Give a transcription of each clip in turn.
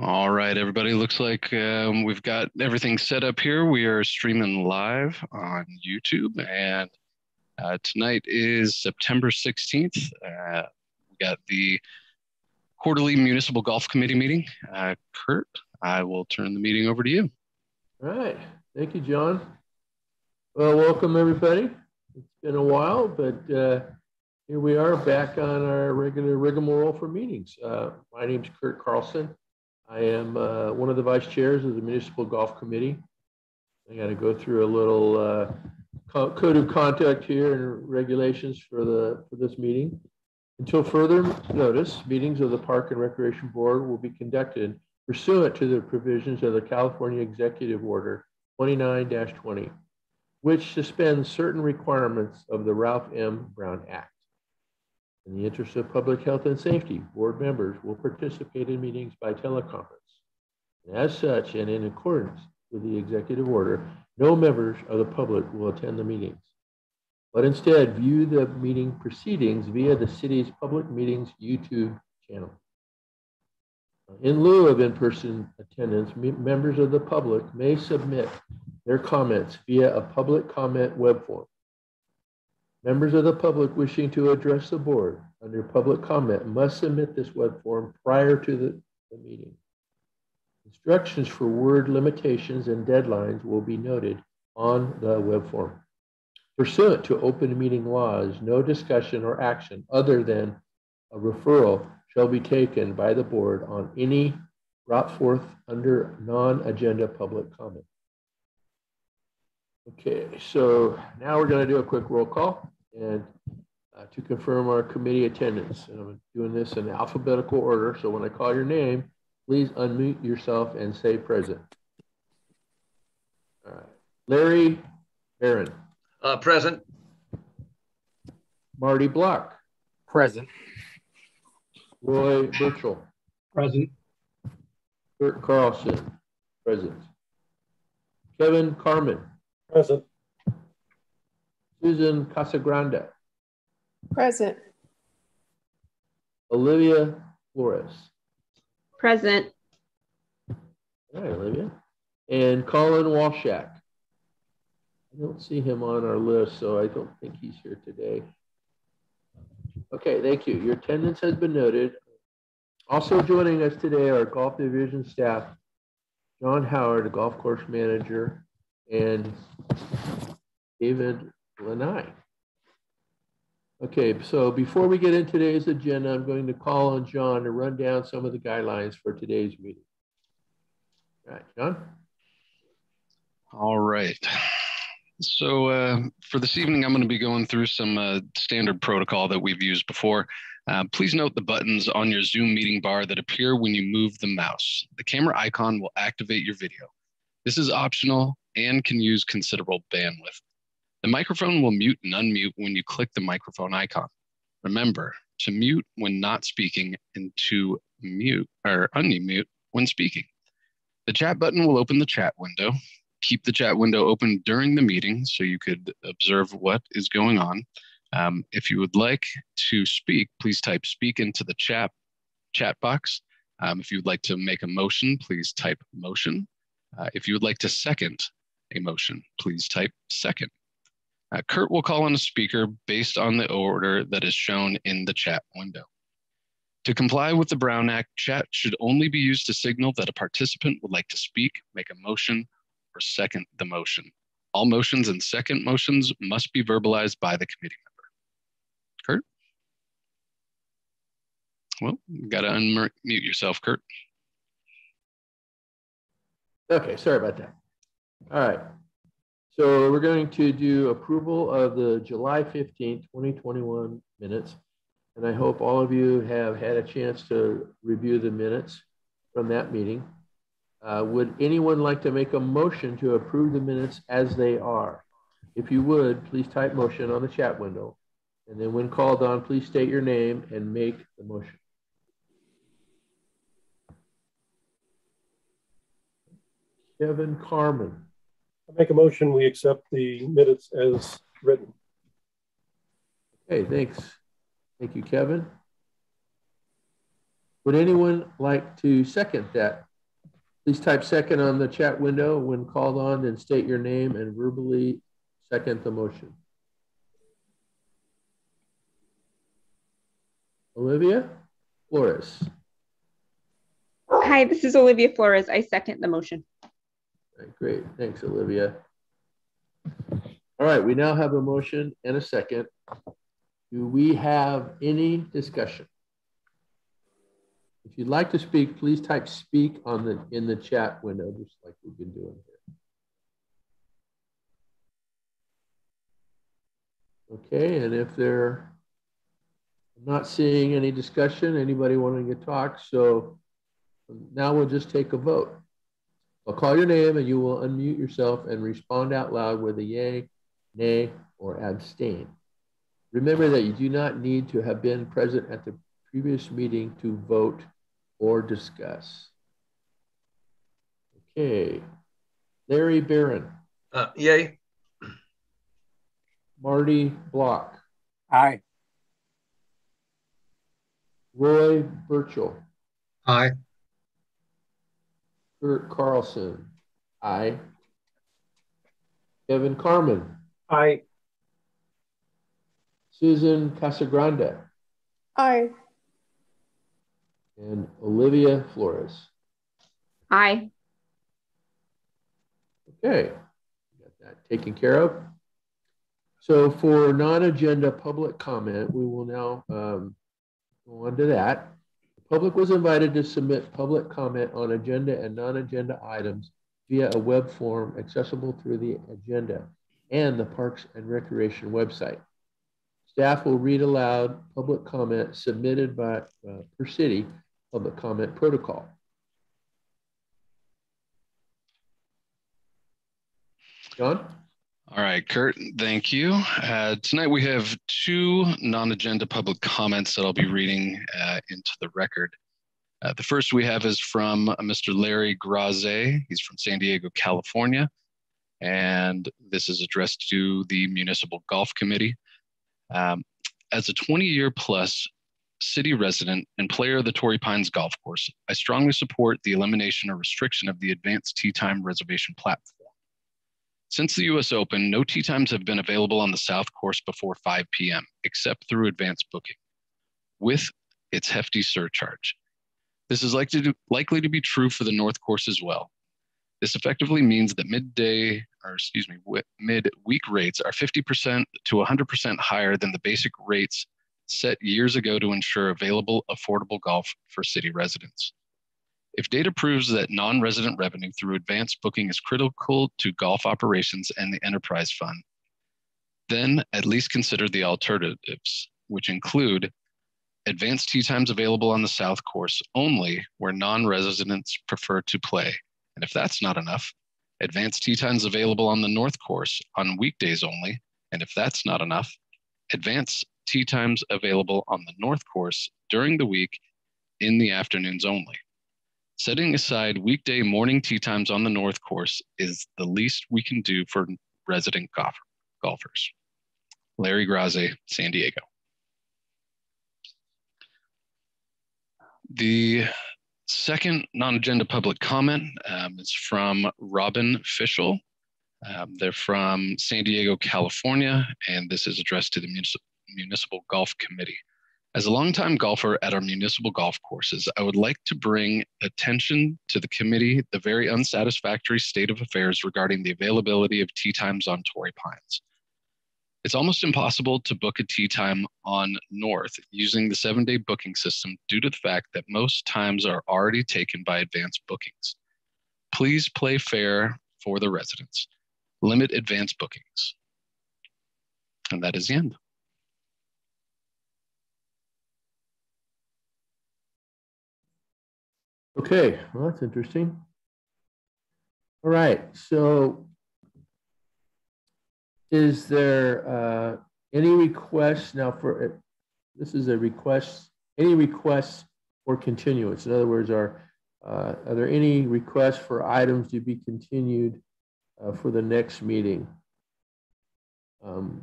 All right, everybody. Looks like we've got everything set up here. We are streaming live on YouTube, and tonight is September 16th. We got the quarterly Municipal Golf Committee meeting. Kurt, I will turn the meeting over to you. All right. Thank you, John. Well, welcome, everybody. It's been a while, but here we are back on our regular rigmarole for meetings. My name is Kurt Carlson. I am one of the vice chairs of the Municipal Golf Committee. I got to go through a little code of conduct here and regulations for this meeting. Until further notice, meetings of the Park and Recreation Board will be conducted pursuant to the provisions of the California Executive Order 29-20, which suspends certain requirements of the Ralph M. Brown Act. In the interest of public health and safety, board members will participate in meetings by teleconference. And as such, and in accordance with the executive order, no members of the public will attend the meetings, but instead view the meeting proceedings via the city's public meetings YouTube channel. In lieu of in-person attendance, members of the public may submit their comments via a public comment web form. Members of the public wishing to address the board under public comment must submit this web form prior to the meeting. Instructions for word limitations and deadlines will be noted on the web form. Pursuant to open meeting laws, no discussion or action other than a referral shall be taken by the board on any brought forth under non-agenda public comment. Okay, so now we're going to do a quick roll call and to confirm our committee attendance. And I'm doing this in alphabetical order, so when I call your name, please unmute yourself and say present. All right. Larry Barron. Present. Marty Block. Present. Roy Birchall. Present. Kurt Carlson. Present. Kevin Carmen. Present. Susan Casagrande. Present. Olivia Flores. Present. All right, Olivia. And Colin Walshak. I don't see him on our list, so I don't think he's here today. Okay, thank you. Your attendance has been noted. Also joining us today are golf division staff, John Howard, the golf course manager, and David Lanai. Okay, so before we get into today's agenda, I'm going to call on John to run down some of the guidelines for today's meeting. All right, John. All right. So for this evening, I'm going to be going through some standard protocol that we've used before. Please note the buttons on your Zoom meeting bar that appear when you move the mouse. The camera icon will activate your video. This is optional and can use considerable bandwidth. The microphone will mute and unmute when you click the microphone icon. Remember to mute when not speaking and to mute or unmute when speaking. The chat button will open the chat window. Keep the chat window open during the meeting so you could observe what is going on. If you would like to speak, please type speak into the chat box. If you would like to make a motion, please type motion. If you would like to second a motion, please type second. Kurt will call on a speaker based on the order that is shown in the chat window. To comply with the Brown Act, chat should only be used to signal that a participant would like to speak, make a motion, or second the motion. All motions and second motions must be verbalized by the committee member. Kurt? Well, you got to unmute yourself, Kurt. Okay, sorry about that. All right. So we're going to do approval of the July 15th, 2021 minutes. And I hope all of you have had a chance to review the minutes from that meeting. Would anyone like to make a motion to approve the minutes as they are? If you would, please type motion on the chat window. And then when called on, please state your name and make the motion. Kevin Carmen. I make a motion, we accept the minutes as written. Okay, thanks. Thank you, Kevin. Would anyone like to second that Please type second on the chat window. When called on, then state your name and verbally second the motion. Olivia Flores. Hi, this is Olivia Flores. I second the motion. Right, great. Thanks, Olivia. All right, we now have a motion and a second. Do we have any discussion? If you'd like to speak, please type speak in the chat window, just like we've been doing here. Okay, and if they're not seeing any discussion, anybody wanting to talk, so now we'll just take a vote. I'll call your name and you will unmute yourself and respond out loud with a yay, nay, or abstain. Remember that you do not need to have been present at the previous meeting to vote or discuss. Okay. Larry Barron. Yay. Marty Block. Aye. Roy Burchell. Aye. Kurt Carlson. Aye. Kevin Carmen. Aye. Susan Casagrande. Aye. And Olivia Flores. Aye. Okay, got that taken care of. So for non-agenda public comment, we will now go on to that. The public was invited to submit public comment on agenda and non-agenda items via a web form accessible through the agenda and the Parks and Recreation website. Staff will read aloud public comment submitted by per city public comment protocol. John? All right, Kurt, thank you. Tonight we have two non-agenda public comments that I'll be reading into the record. The first we have is from Mr. Larry Graze. He's from San Diego, California. And this is addressed to the Municipal Golf Committee. As a 20-year plus city resident and player of the Torrey Pines Golf Course, I strongly support the elimination or restriction of the advanced tee time reservation platform. Since the US Open, no tee times have been available on the South Course before 5 p.m., except through advanced booking, with its hefty surcharge. This is likely to be true for the North Course as well. This effectively means that midweek rates are 50% to 100% higher than the basic rates set years ago to ensure available, affordable golf for city residents. If data proves that non-resident revenue through advanced booking is critical to golf operations and the enterprise fund, then at least consider the alternatives, which include advanced tee times available on the South Course only where non-residents prefer to play. And if that's not enough, advanced tee times available on the North Course on weekdays only. And if that's not enough, advanced tee times available on the North Course during the week in the afternoons only. Setting aside weekday morning tee times on the North Course is the least we can do for resident golfers. Larry Graze, San Diego. The second non-agenda public comment is from Robin Fischel. They're from San Diego, California, and this is addressed to the Municipal Golf Committee. As a longtime golfer at our municipal golf courses, I would like to bring attention to the committee the very unsatisfactory state of affairs regarding the availability of tee times on Torrey Pines. It's almost impossible to book a tee time on North using the 7-day booking system due to the fact that most times are already taken by advanced bookings. Please play fair for the residents. Limit advanced bookings. And that is the end. Okay, well, that's interesting. All right, so is there any requests now for, this is a request, any requests for continuance? In other words, are there any requests for items to be continued for the next meeting? Well,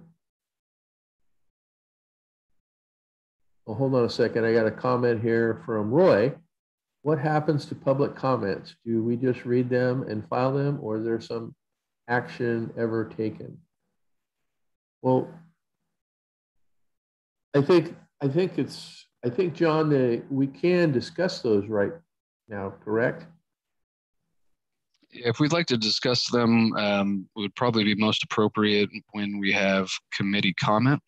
hold on a second. I got a comment here from Roy. what happens to public comments? Do we just read them and file them, or is there some action ever taken? Well, I think John, we can discuss those right now, correct? If we'd like to discuss them, it would probably be most appropriate when we have committee comment.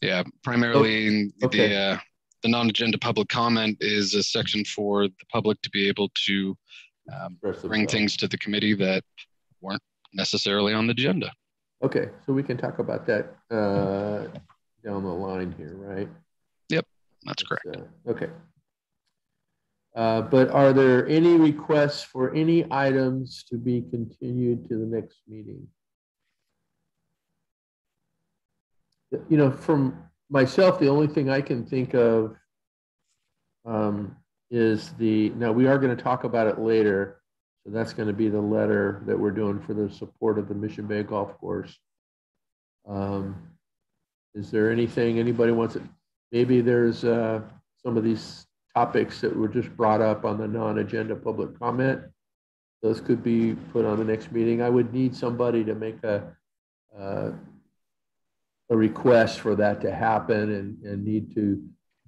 Yeah, primarily okay. The non-agenda public comment is a section for the public to be able to bring things to the committee that weren't necessarily on the agenda. Okay, so we can talk about that down the line here, right? Yep, that's correct. Okay. But are there any requests for any items to be continued to the next meeting? You know, from myself, the only thing I can think of is now we are going to talk about it later. So that's going to be the letter that we're doing for the support of the Mission Bay Golf Course. Is there anything anybody wants to, maybe there's some of these topics that were just brought up on the non-agenda public comment. Those could be put on the next meeting. I would need somebody to make a request for that to happen and need to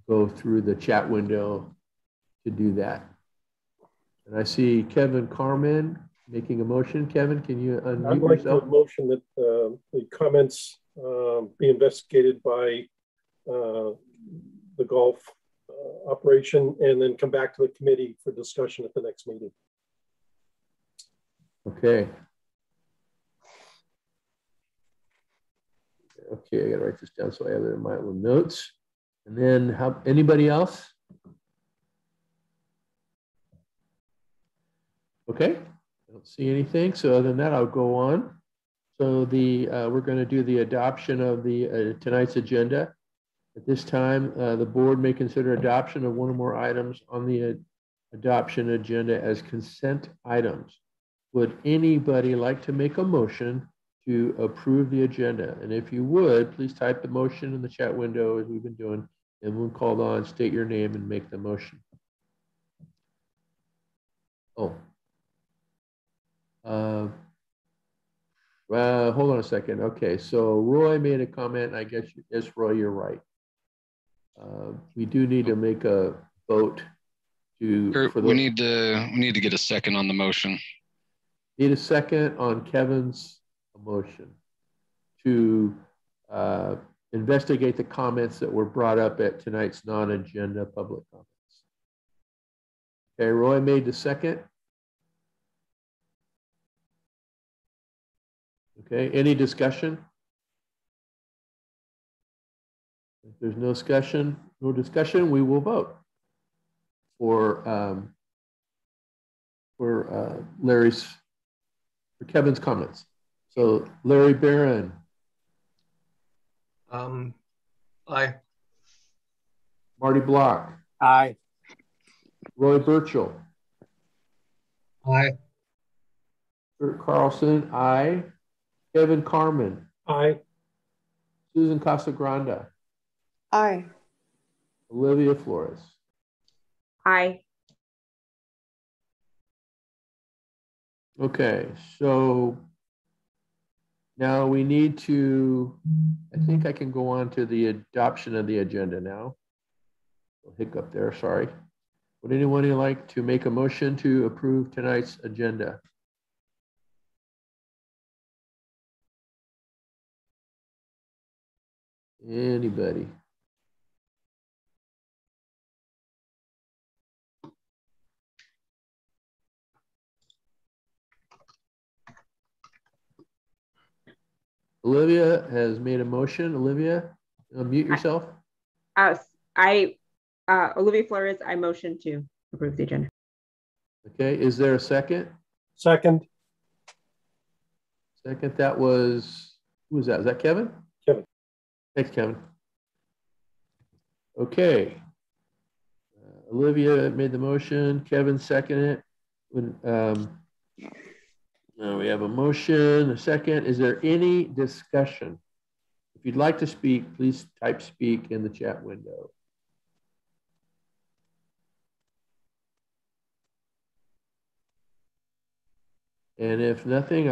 go through the chat window to do that. And I see Kevin Carmen making a motion. Kevin, can you unmute I'd like yourself? to motion that the comments be investigated by the golf operation and then come back to the committee for discussion at the next meeting. Okay. Okay, I gotta write this down so I have it in my little notes. And then anybody else? Okay, I don't see anything. So other than that, I'll go on. So we're going to do the adoption of the tonight's agenda. At this time, the board may consider adoption of one or more items on the adoption agenda as consent items. Would anybody like to make a motion to approve the agenda? And if you would, please type the motion in the chat window as we've been doing, and when called on, state your name and make the motion. Oh. Hold on a second. Okay, so Roy made a comment. I guess, yes, Roy, you're right. We do need to make a vote to. We need to get a second on the motion. Need a second on Kevin's motion to investigate the comments that were brought up at tonight's non-agenda public comments. Okay, Roy made the second. Okay, any discussion? If there's no discussion, we will vote for Kevin's comments. So Larry Barron. Aye. Marty Block. Aye. Roy Burchell. Aye. Kurt Carlson. Aye. Kevin Carmen. Aye. Susan Casagranda. Aye. Olivia Flores. Aye. Okay, so now we need to, I think I can go on to the adoption of the agenda now. Hiccup there, sorry. Would anyone like to make a motion to approve tonight's agenda? Anybody? Olivia has made a motion. Olivia, unmute yourself. Olivia Flores, I motion to approve the agenda. Okay, is there a second? Second. Second, that was, who was that? Is that Kevin? Kevin. Thanks, Kevin. Okay. Olivia made the motion. Kevin seconded it. Now we have a motion, a second. Is there any discussion? If you'd like to speak, please type speak in the chat window. And if nothing,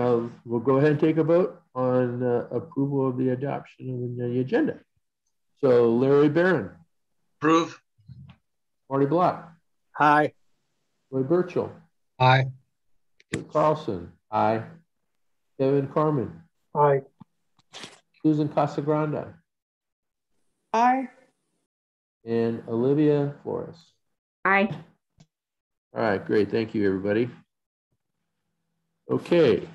we'll go ahead and take a vote on approval of the adoption of the agenda. So Larry Barron. Approve. Marty Block. Aye. Roy Burchell. Aye. Rick Carlson. Aye. Kevin Carmen. Aye. Susan Casagrande. Aye. And Olivia Flores. Aye. All right, great. Thank you, everybody. Okay,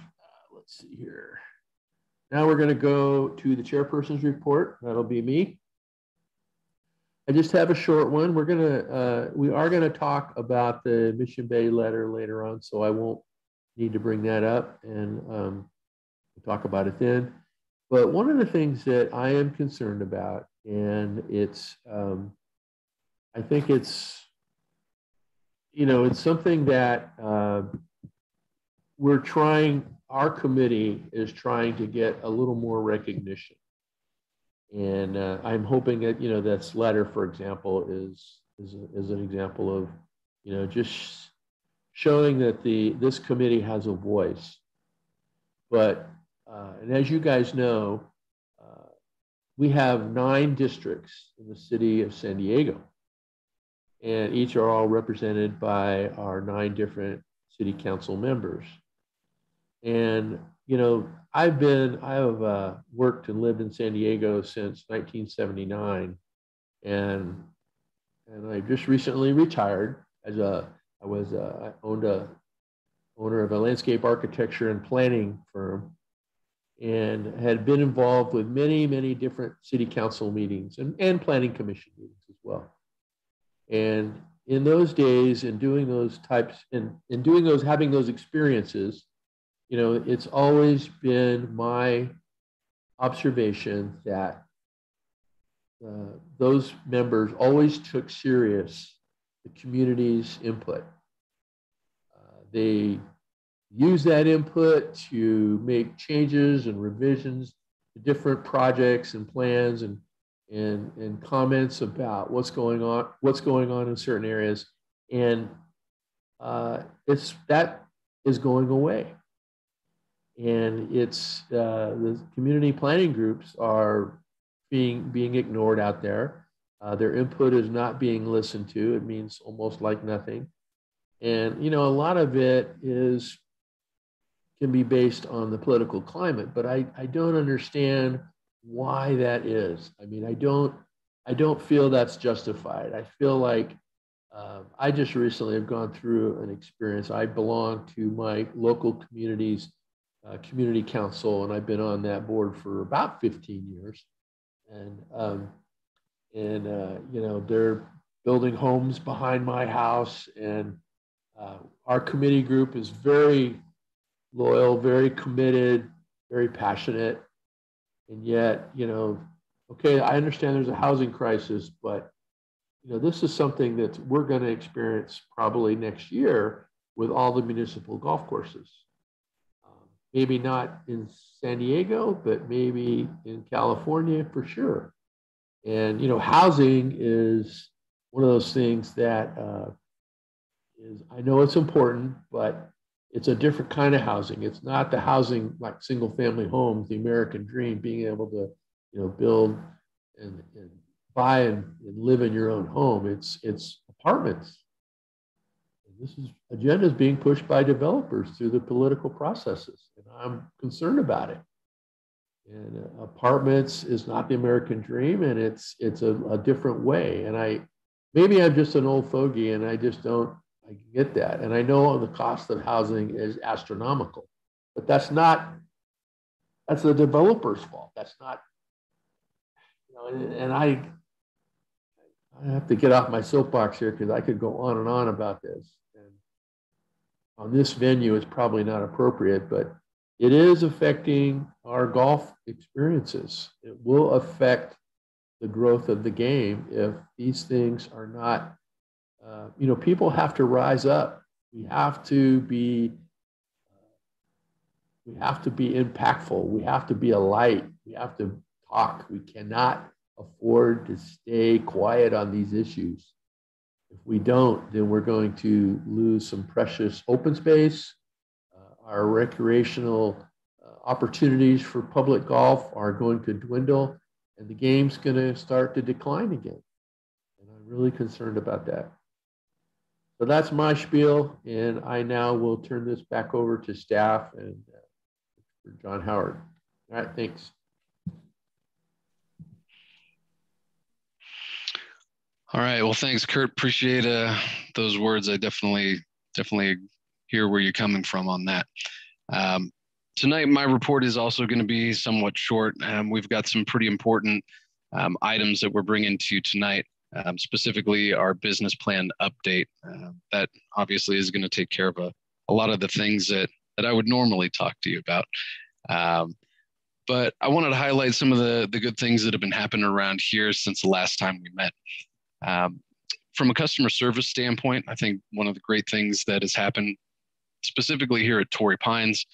let's see here. Now we're going to go to the chairperson's report. That'll be me. I just have a short one. We are gonna talk about the Mission Bay letter later on, so I won't need to bring that up, and we'll talk about it then. But one of the things that I am concerned about, and it's, I think it's, it's something that our committee is trying to get a little more recognition. And I'm hoping that, this letter, for example, is an example of, just showing that this committee has a voice. But, and as you guys know, we have 9 districts in the city of San Diego. And each are all represented by our 9 different city council members. And, I have worked and lived in San Diego since 1979. And I just recently retired I owned a owner of a landscape architecture and planning firm, and had been involved with many, many different city council meetings and planning commission meetings as well. And in those days, in doing those types, having those experiences, it's always been my observation that those members always took serious the community's input. They used that input to make changes and revisions to different projects and plans and comments about what's going on in certain areas. And that is going away. And the community planning groups are being ignored out there. Their input is not being listened to. It means almost like nothing. And, a lot of it can be based on the political climate, but I don't understand why that is. I mean, I don't feel that's justified. I feel like I just recently have gone through an experience. I belong to my local community's community council, and I've been on that board for about 15 years. And they're building homes behind my house, and our committee group is very loyal, very committed, very passionate. And yet, okay, I understand there's a housing crisis, but this is something that we're going to experience probably next year with all the municipal golf courses. Maybe not in San Diego, but maybe in California for sure. And, housing is one of those things that I know it's important, but it's a different kind of housing. It's not the housing like single family homes, the American dream, being able to, build and buy and live in your own home. It's apartments. This agenda is being pushed by developers through the political processes, and I'm concerned about it. And apartments is not the American dream, and it's a different way. And maybe I'm just an old fogey, and I get that. And I know the cost of housing is astronomical, but that's the developer's fault. That's not, and I have to get off my soapbox here because I could go on and on about this. And on this venue, it's probably not appropriate, but it is affecting our golf experiences. It will affect the growth of the game if these things are not, people have to rise up. We have to be impactful. We have to be a light. We have to talk. We cannot afford to stay quiet on these issues. If we don't, then we're going to lose some precious open space. our recreational opportunities for public golf are going to dwindle, and the game's going to start to decline again. And I'm really concerned about that. So that's my spiel, and I now will turn this back over to staff and for John Howard. All right, thanks. All right, well, thanks, Kurt. Appreciate those words. I definitely hear where you're coming from on that. Tonight, my report is also going to be somewhat short. We've got some pretty important items that we're bringing to you tonight, specifically our business plan update. That obviously is going to take care of a lot of the things that I would normally talk to you about. But I wanted to highlight some of the good things that have been happening around here since the last time we met. From a customer service standpoint, I think one of the great things that has happened specifically here at Torrey Pines,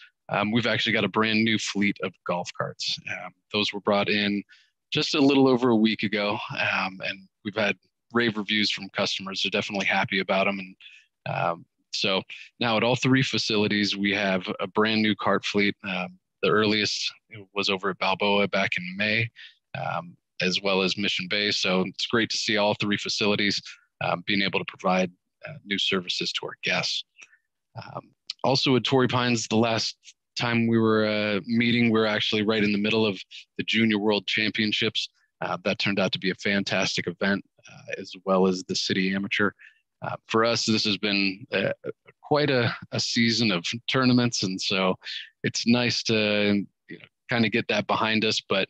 we've actually got a brand new fleet of golf carts. Those were brought in just a little over a week ago, and we've had rave reviews from customers. They're definitely happy about them. And so now at all three facilities, we have a brand new cart fleet. The earliest was over at Balboa back in May, as well as Mission Bay. So it's great to see all three facilities being able to provide new services to our guests. Also at Torrey Pines, the last time we were meeting, we were actually right in the middle of the Junior World Championships. That turned out to be a fantastic event, as well as the City Amateur. For us, this has been quite a season of tournaments, and so it's nice to kind of get that behind us. But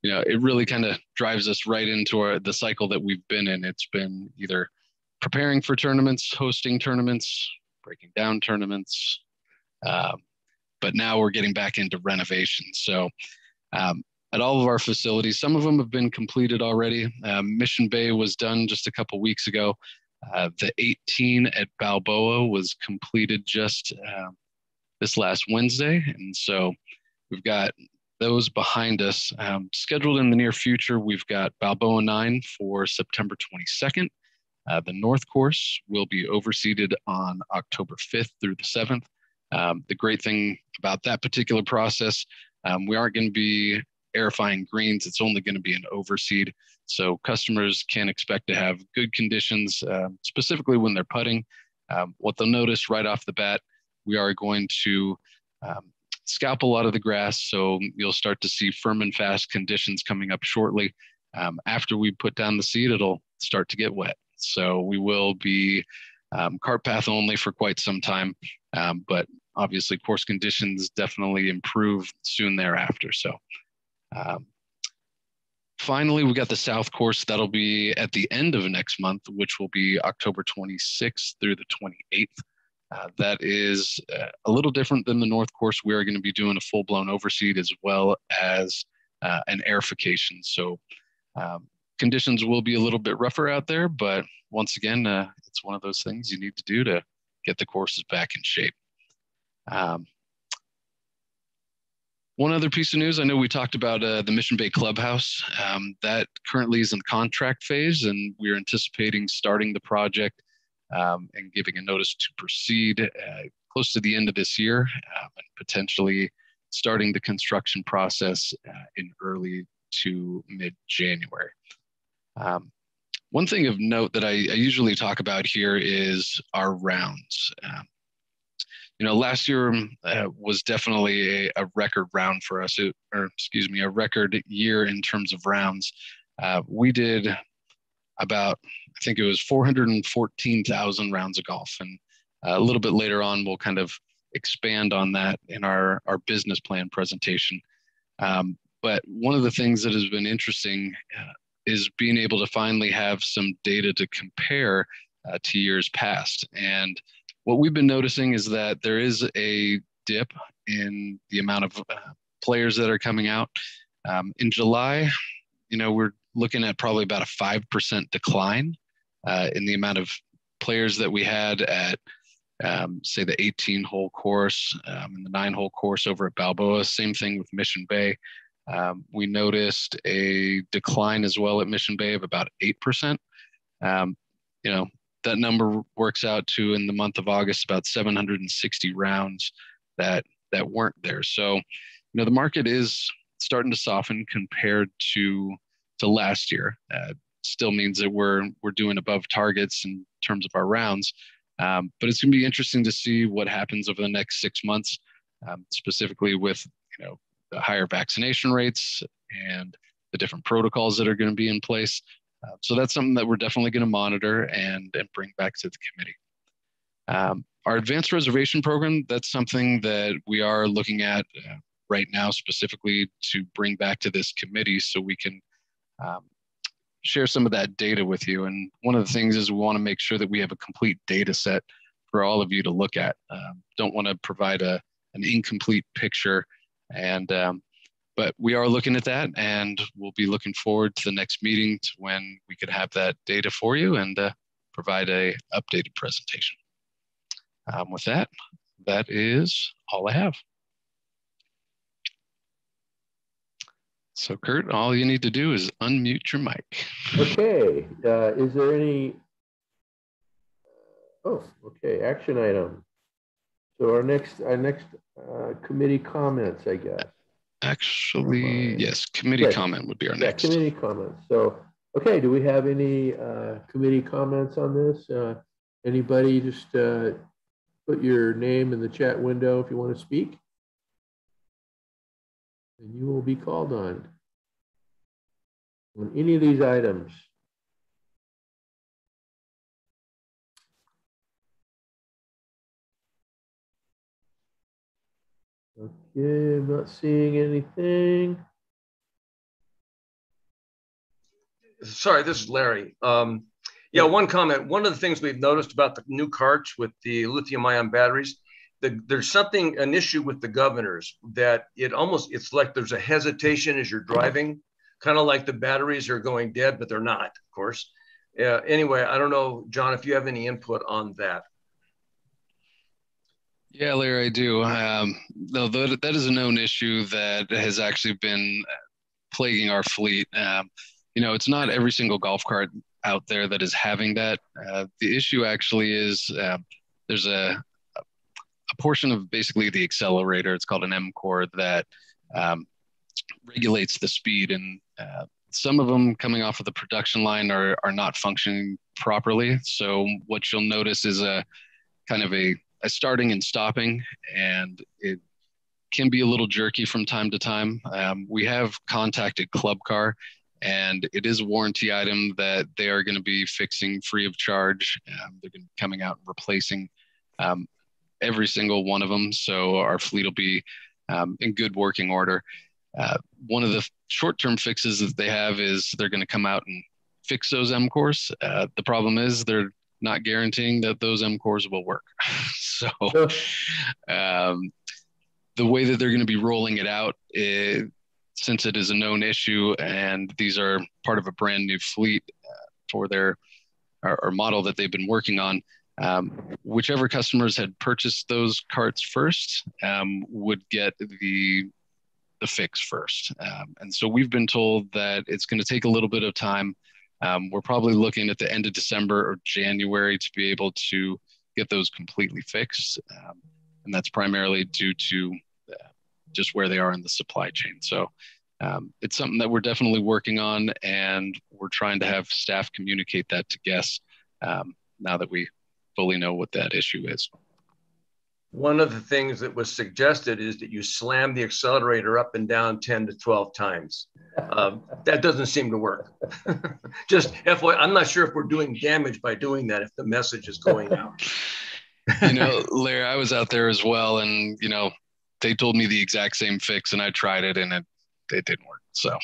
it really kind of drives us right into the cycle that we've been in. It's been either preparing for tournaments, hosting tournaments, breaking down tournaments, but now we're getting back into renovations. So at all of our facilities, some of them have been completed already. Mission Bay was done just a couple weeks ago. The 18 at Balboa was completed just this last Wednesday. And so we've got those behind us. Scheduled in the near future, we've got Balboa 9 for September 22nd. The North Course will be overseeded on October 5th through the 7th. The great thing about that particular process, we aren't going to be airifying greens. It's only going to be an overseed. So customers can expect to have good conditions, specifically when they're putting. What they'll notice right off the bat, we are going to scalp a lot of the grass. So you'll start to see firm and fast conditions coming up shortly. After we put down the seed, it'll start to get wet. So we will be cart path only for quite some time. But obviously course conditions definitely improve soon thereafter. So finally, we got the South Course. That'll be at the end of next month, which will be October 26th through the 28th. That is a little different than the North Course. We are going to be doing a full-blown overseed as well as an airification. So conditions will be a little bit rougher out there, but once again, it's one of those things you need to do to get the courses back in shape. One other piece of news, I know we talked about the Mission Bay Clubhouse. That currently is in contract phase, and we're anticipating starting the project and giving a notice to proceed close to the end of this year, and potentially starting the construction process in early to mid-January. One thing of note that I usually talk about here is our rounds. Last year was definitely a record round for us, a record year in terms of rounds. We did about, I think it was 414,000 rounds of golf. And a little bit later on, we'll kind of expand on that in our business plan presentation. But one of the things that has been interesting is being able to finally have some data to compare to years past. And what we've been noticing is that there is a dip in the amount of players that are coming out. In July, we're looking at probably about a 5% decline in the amount of players that we had at, say, the 18-hole course and the 9-hole course over at Balboa. Same thing with Mission Bay. We noticed a decline as well at Mission Bay of about 8%. That number works out to, in the month of August, about 760 rounds. that weren't there. So, the market is starting to soften compared to last year. Still means that we're doing above targets in terms of our rounds. But it's going to be interesting to see what happens over the next 6 months, specifically with the higher vaccination rates and the different protocols that are going to be in place. So that's something that we're definitely going to monitor and bring back to the committee. Our advanced reservation program, that's something that we are looking at right now specifically to bring back to this committee so we can share some of that data with you. And one of the things is we want to make sure that we have a complete data set for all of you to look at. Don't want to provide an incomplete picture. And but we are looking at that, and we'll be looking forward to the next meeting to when we could have that data for you and provide a updated presentation. With that, that is all I have. So Kurt, all you need to do is unmute your mic. Okay, is there any, action item. So our next committee comments, I guess. Actually, yes, committee comment would be our next. Committee comments. So, okay, do we have any committee comments on this? Anybody just put your name in the chat window if you want to speak, and you will be called on any of these items. Okay, I'm not seeing anything. Sorry, this is Larry. Yeah, one comment. One of the things we've noticed about the new carts with the lithium-ion batteries, there's an issue with the governors that it's like there's a hesitation as you're driving, kind of like the batteries are going dead, but they're not, of course. Anyway, I don't know, John, if you have any input on that. Yeah, Larry, I do. No, that is a known issue that has actually been plaguing our fleet. It's not every single golf cart out there that is having that. The issue actually is there's a portion of basically the accelerator, it's called an M core, that regulates the speed. And some of them coming off of the production line are not functioning properly. So what you'll notice is a kind of a starting and stopping, and it can be a little jerky from time to time. We have contacted Club Car, and it is a warranty item that they are going to be fixing free of charge. They're going to be coming out and replacing every single one of them, so our fleet will be in good working order. One of the short-term fixes that they have is they're going to come out and fix those M cores. The problem is they're not guaranteeing that those M cores will work. So the way that they're going to be rolling it out, since it is a known issue and these are part of a brand new fleet for their or model that they've been working on, whichever customers had purchased those carts first would get the fix first. And so we've been told that it's going to take a little bit of time. We're probably looking at the end of December or January to be able to get those completely fixed. And that's primarily due to just where they are in the supply chain. So it's something that we're definitely working on, and we're trying to have staff communicate that to guests now that we fully know what that issue is. One of the things that was suggested is that you slam the accelerator up and down 10 to 12 times. That doesn't seem to work. Just FYI, I'm not sure if we're doing damage by doing that, if the message is going out. Larry, I was out there as well, and, they told me the exact same fix, and I tried it, and it didn't work. So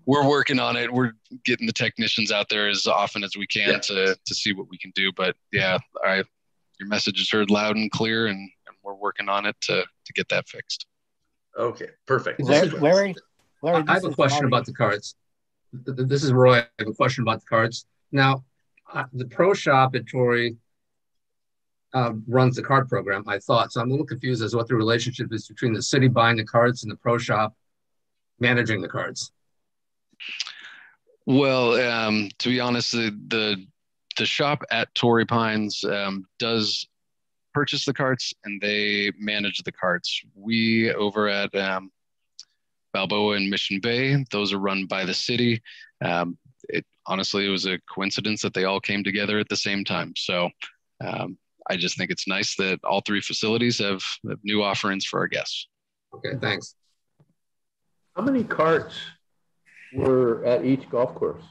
we're working on it. We're getting the technicians out there as often as we can to see what we can do. But yeah, your message is heard loud and clear, and we're working on it to get that fixed. Okay, perfect. Larry, I have a question about the cards. This is Roy. I have a question about the cards. Now, the pro shop at Torrey runs the card program, I thought. So I'm a little confused as to what the relationship is between the city buying the cards and the pro shop managing the cards. Well, to be honest, the shop at Torrey Pines does purchase the carts and they manage the carts. We over at Balboa and Mission Bay, those are run by the city. Honestly, it was a coincidence that they all came together at the same time. So I just think it's nice that all three facilities have new offerings for our guests. Okay, thanks. How many carts were at each golf course?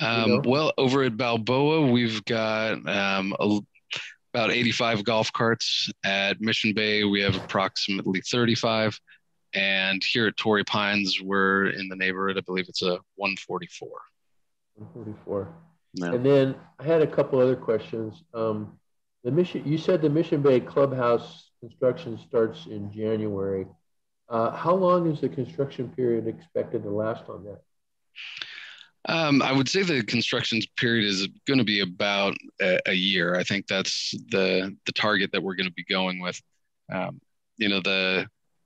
Well, over at Balboa, we've got about 85 golf carts. At Mission Bay, we have approximately 35. And here at Torrey Pines, we're in the neighborhood. I believe it's a 144. 144. Yeah. And then I had a couple other questions. You said the Mission Bay Clubhouse construction starts in January. How long is the construction period expected to last on that? I would say the construction period is going to be about a year. I think that's the target that we're going to be going with.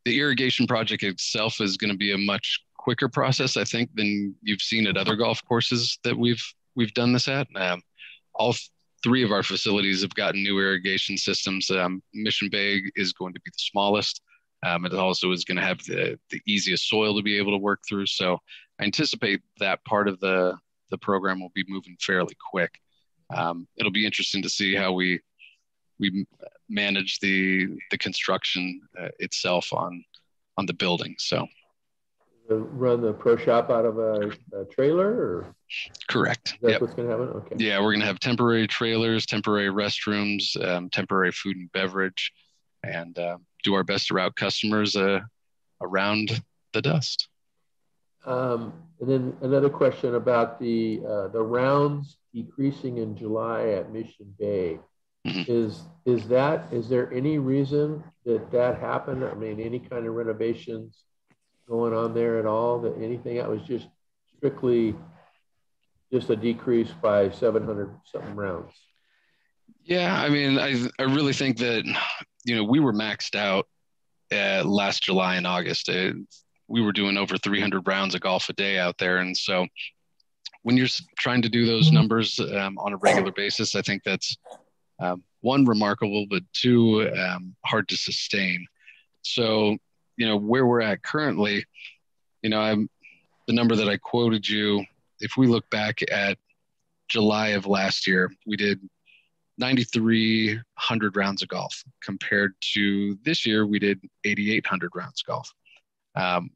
The irrigation project itself is going to be a much quicker process, I think, than you've seen at other golf courses that we've done this at. All three of our facilities have gotten new irrigation systems. Mission Bay is going to be the smallest. It also is going to have the easiest soil to be able to work through. So I anticipate that part of the program will be moving fairly quick. It'll be interesting to see how we manage the construction itself on the building. So run the pro shop out of a trailer, or? Correct. That's yep. What's going to happen? Okay. Yeah, we're going to have temporary trailers, temporary restrooms, temporary food and beverage, and do our best to route customers around the dust. And then another question about the rounds decreasing in July at Mission Bay. Mm-hmm. Is there any reason that happened? I mean, any kind of renovations going on there at all? That anything that was just strictly just a decrease by 700 something rounds? Yeah, I mean, I really think that we were maxed out last July and August. We were doing over 300 rounds of golf a day out there, and so when you're trying to do those numbers on a regular basis, I think that's one, remarkable, but two, hard to sustain. So, where we're at currently, the number that I quoted you, if we look back at July of last year, we did 9,300 rounds of golf. Compared to this year, we did 8,800 rounds of golf.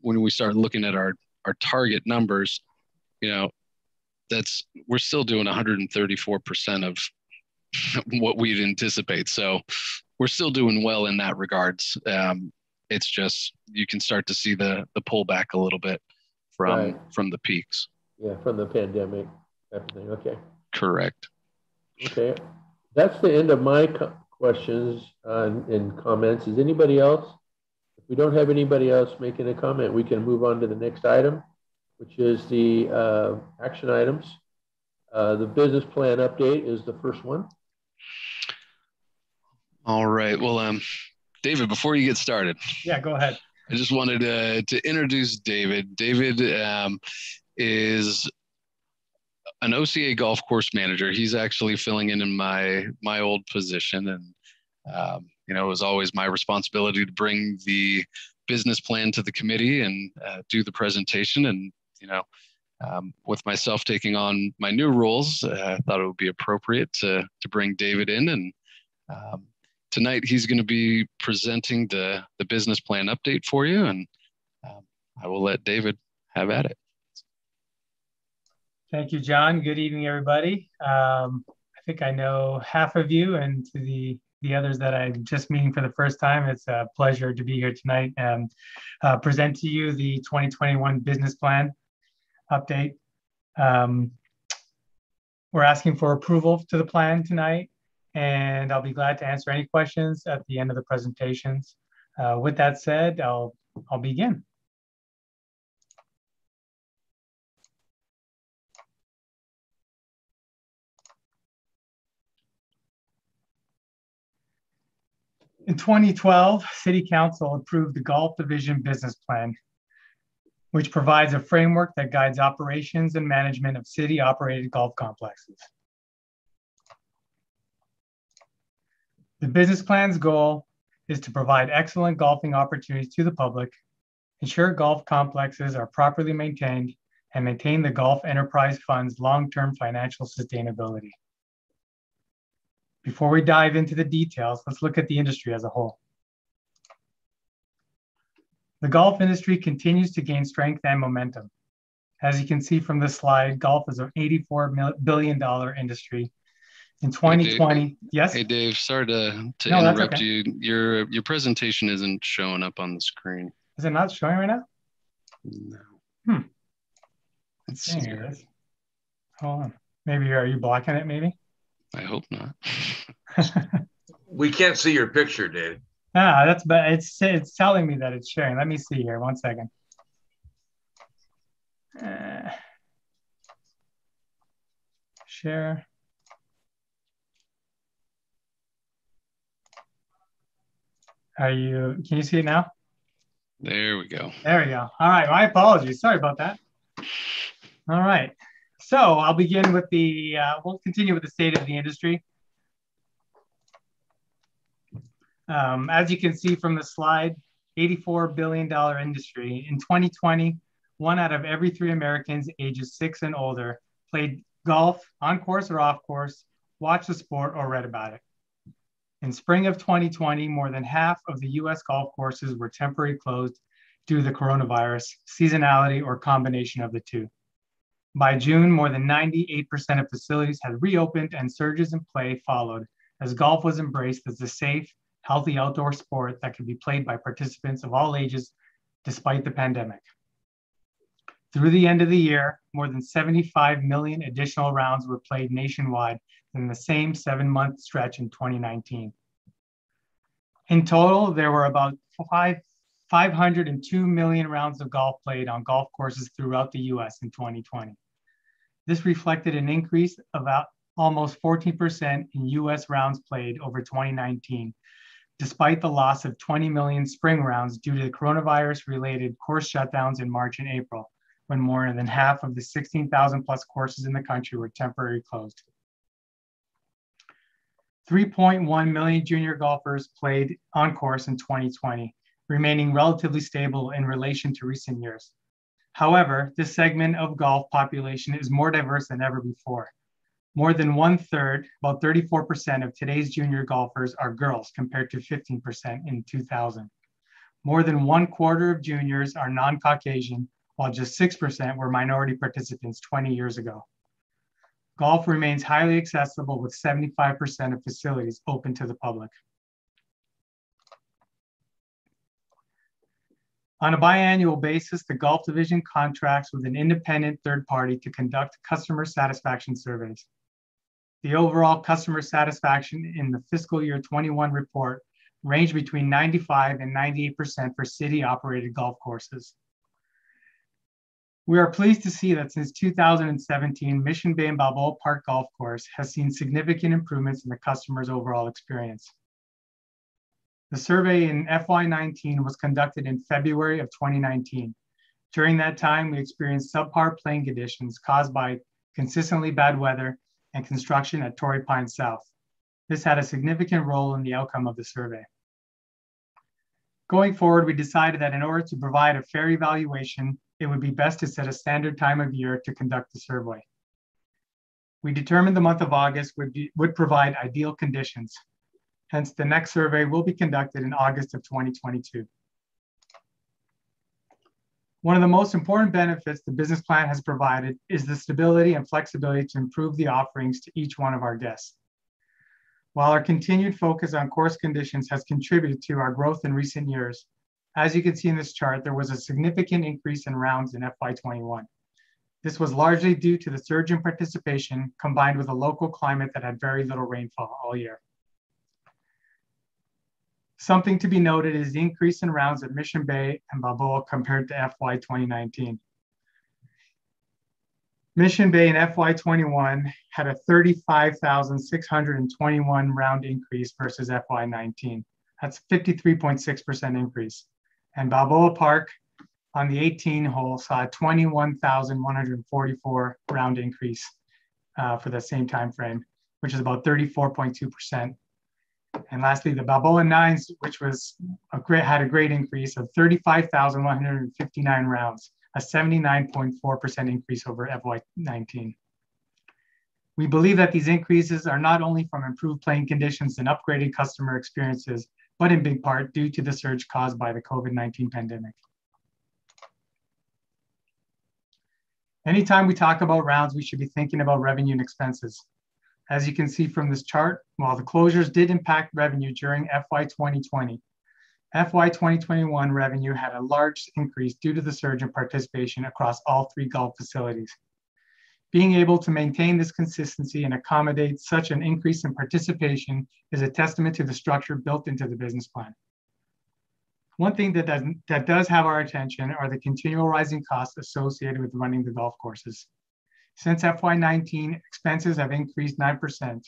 When we start looking at our target numbers, we're still doing 134% of what we'd anticipate. So we're still doing well in that regards. It's just, you can start to see the pullback a little bit from the peaks. Yeah, from the pandemic type of thing. Okay. Correct. Okay. That's the end of my questions and comments. Is anybody else? If we don't have anybody else making a comment, we can move on to the next item, which is the action items. The business plan update is the first one. All right. Well, David, before you get started. Yeah, go ahead. I just wanted to introduce David. David is an OCA golf course manager. He's actually filling in my old position. And, it was always my responsibility to bring the business plan to the committee and do the presentation. And, with myself taking on my new roles, I thought it would be appropriate to bring David in. And tonight he's going to be presenting the business plan update for you. And I will let David have at it. Thank you, John. Good evening, everybody. I think I know half of you, and to the others that I'm just meeting for the first time, it's a pleasure to be here tonight and present to you the 2021 business plan update. We're asking for approval to the plan tonight, and I'll be glad to answer any questions at the end of the presentations. With that said, I'll begin. In 2012, City Council approved the Golf Division Business Plan, which provides a framework that guides operations and management of city-operated golf complexes. The business plan's goal is to provide excellent golfing opportunities to the public, ensure golf complexes are properly maintained, and maintain the Golf Enterprise Fund's long-term financial sustainability. Before we dive into the details, let's look at the industry as a whole. The golf industry continues to gain strength and momentum. As you can see from this slide, golf is an $84 billion industry. In 2020, hey, yes? Hey, Dave, sorry to No, interrupt okay. you. Your presentation isn't showing up on the screen. Is it not showing right now? No. Let's see. Here it is. Hold on. Maybe are you blocking it, maybe? I hope not. We can't see your picture, Dave. That's but it's telling me that it's sharing. Let me see here. 1 second. Share. Can you see it now? There we go. There we go. All right. My apologies. Sorry about that. All right. So I'll begin with we'll continue with the state of the industry. As you can see from the slide, $84 billion industry. In 2020, 1 out of every 3 Americans ages 6 and older played golf on course or off course, watched the sport, or read about it. In spring of 2020, more than half of the US golf courses were temporarily closed due to the coronavirus, seasonality, or combination of the two. By June, more than 98% of facilities had reopened and surges in play followed as golf was embraced as a safe, healthy outdoor sport that could be played by participants of all ages despite the pandemic. Through the end of the year, more than 75 million additional rounds were played nationwide in the same 7-month stretch in 2019. In total, there were about 502 million rounds of golf played on golf courses throughout the US in 2020. This reflected an increase of about almost 14% in US rounds played over 2019, despite the loss of 20 million spring rounds due to the coronavirus-related course shutdowns in March and April, when more than half of the 16,000 plus courses in the country were temporarily closed. 3.1 million junior golfers played on course in 2020, remaining relatively stable in relation to recent years. However, this segment of golf population is more diverse than ever before. More than 1/3, about 34% of today's junior golfers are girls compared to 15% in 2000. More than 1/4 of juniors are non-Caucasian, while just 6% were minority participants 20 years ago. Golf remains highly accessible with 75% of facilities open to the public. On a biannual basis, the golf division contracts with an independent third party to conduct customer satisfaction surveys. The overall customer satisfaction in the fiscal year 21 report ranged between 95 and 98% for city-operated golf courses. We are pleased to see that since 2017, Mission Bay and Balboa Park Golf Course has seen significant improvements in the customer's overall experience. The survey in FY19 was conducted in February of 2019. During that time, we experienced subpar playing conditions caused by consistently bad weather and construction at Torrey Pines South. This had a significant role in the outcome of the survey. Going forward, we decided that in order to provide a fair evaluation, it would be best to set a standard time of year to conduct the survey. We determined the month of August would provide ideal conditions. Hence, the next survey will be conducted in August of 2022. One of the most important benefits the business plan has provided is the stability and flexibility to improve the offerings to each one of our guests. While our continued focus on course conditions has contributed to our growth in recent years, as you can see in this chart, there was a significant increase in rounds in FY21. This was largely due to the surge in participation combined with a local climate that had very little rainfall all year. Something to be noted is the increase in rounds at Mission Bay and Balboa compared to FY 2019. Mission Bay in FY21 had a 35,621 round increase versus FY19. That's 53.6% increase. And Balboa Park on the 18 hole saw a 21,144 round increase for the same time frame, which is about 34.2%. And lastly, the Balboa Nines, which was had a great increase of 35,159 rounds, a 79.4% increase over FY19. We believe that these increases are not only from improved playing conditions and upgraded customer experiences, but in big part due to the surge caused by the COVID-19 pandemic. Anytime we talk about rounds, we should be thinking about revenue and expenses. As you can see from this chart, while the closures did impact revenue during FY 2020, FY 2021 revenue had a large increase due to the surge in participation across all 3 golf facilities. Being able to maintain this consistency and accommodate such an increase in participation is a testament to the structure built into the business plan. One thing that does have our attention are the continual rising costs associated with running the golf courses. Since FY19, expenses have increased 9%,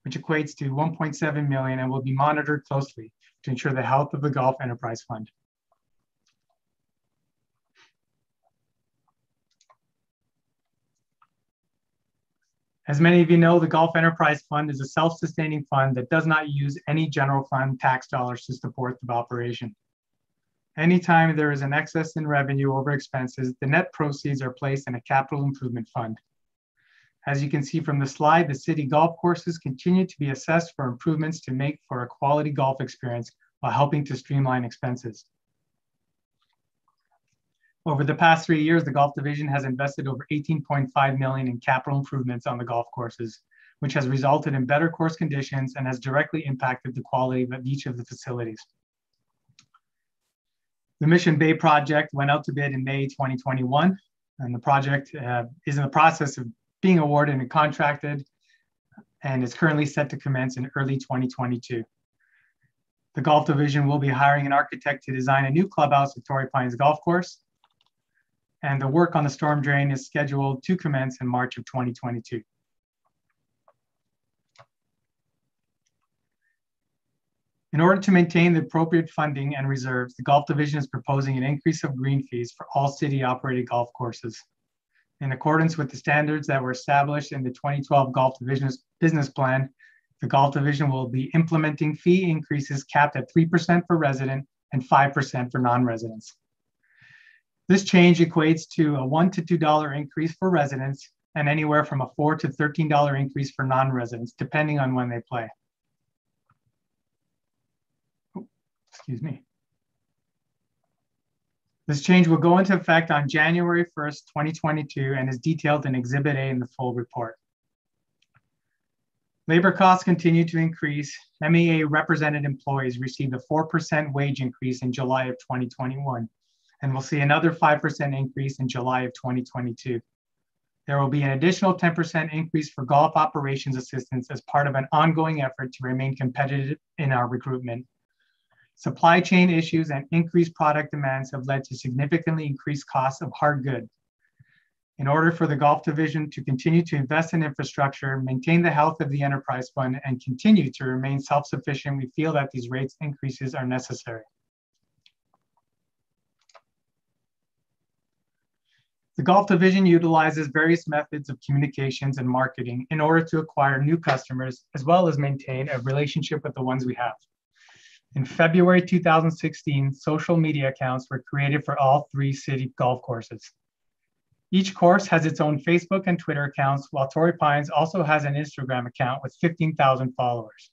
which equates to 1.7 million and will be monitored closely to ensure the health of the Golf Enterprise Fund. As many of you know, the Golf Enterprise Fund is a self-sustaining fund that does not use any general fund tax dollars to support the operation. Anytime there is an excess in revenue over expenses, the net proceeds are placed in a capital improvement fund. As you can see from the slide, the city golf courses continue to be assessed for improvements to make for a quality golf experience while helping to streamline expenses. Over the past 3 years, the Golf Division has invested over 18.5 million in capital improvements on the golf courses, which has resulted in better course conditions and has directly impacted the quality of each of the facilities. The Mission Bay project went out to bid in May 2021, and the project is in the process of being awarded and contracted, and is currently set to commence in early 2022. The Golf Division will be hiring an architect to design a new clubhouse at Torrey Pines Golf Course, and the work on the storm drain is scheduled to commence in March of 2022. In order to maintain the appropriate funding and reserves, the Golf Division is proposing an increase of green fees for all city-operated golf courses. In accordance with the standards that were established in the 2012 Golf Division's business plan, the Golf Division will be implementing fee increases capped at 3% for resident and 5% for non-residents. This change equates to a $1 to $2 increase for residents and anywhere from a $4 to $13 increase for non-residents, depending on when they play. Excuse me. This change will go into effect on January 1st, 2022, and is detailed in Exhibit A in the full report. Labor costs continue to increase. MEA represented employees received a 4% wage increase in July of 2021, and we'll see another 5% increase in July of 2022. There will be an additional 10% increase for golf operations assistants as part of an ongoing effort to remain competitive in our recruitment. Supply chain issues and increased product demands have led to significantly increased costs of hard goods. In order for the Golf Division to continue to invest in infrastructure, maintain the health of the enterprise fund, and continue to remain self-sufficient, we feel that these rates increases are necessary. The Golf Division utilizes various methods of communications and marketing in order to acquire new customers, as well as maintain a relationship with the ones we have. In February 2016, social media accounts were created for all 3 city golf courses. Each course has its own Facebook and Twitter accounts, while Torrey Pines also has an Instagram account with 15,000 followers.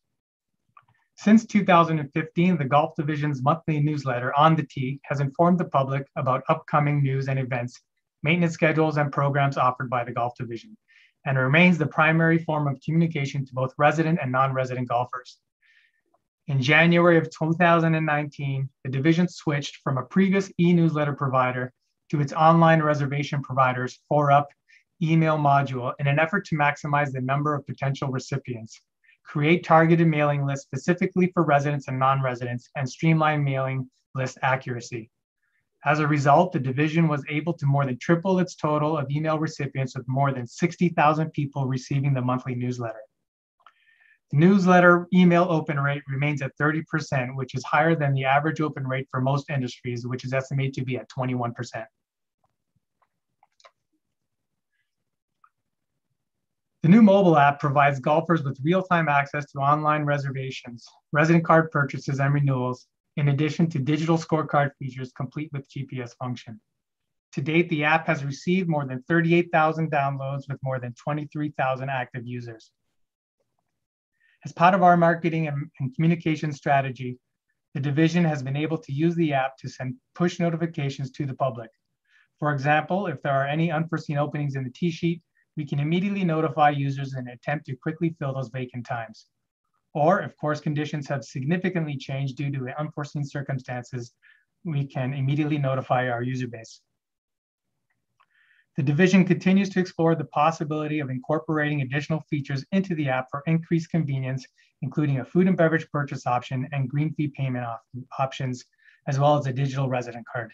Since 2015, the Golf Division's monthly newsletter, On the Tee, has informed the public about upcoming news and events, maintenance schedules, and programs offered by the Golf Division, and remains the primary form of communication to both resident and non-resident golfers. In January of 2019, the division switched from a previous e-newsletter provider to its online reservation provider's 4UP email module in an effort to maximize the number of potential recipients, create targeted mailing lists specifically for residents and non-residents, and streamline mailing list accuracy. As a result, the division was able to more than triple its total of email recipients, with more than 60,000 people receiving the monthly newsletter. The newsletter email open rate remains at 30%, which is higher than the average open rate for most industries, which is estimated to be at 21%. The new mobile app provides golfers with real-time access to online reservations, resident card purchases and renewals, in addition to digital scorecard features complete with GPS function. To date, the app has received more than 38,000 downloads with more than 23,000 active users. As part of our marketing and communication strategy, the division has been able to use the app to send push notifications to the public. For example, if there are any unforeseen openings in the tee sheet, we can immediately notify users in an attempt to quickly fill those vacant times. Or if course conditions have significantly changed due to unforeseen circumstances, we can immediately notify our user base. The division continues to explore the possibility of incorporating additional features into the app for increased convenience, including a food and beverage purchase option and green fee payment options, as well as a digital resident card.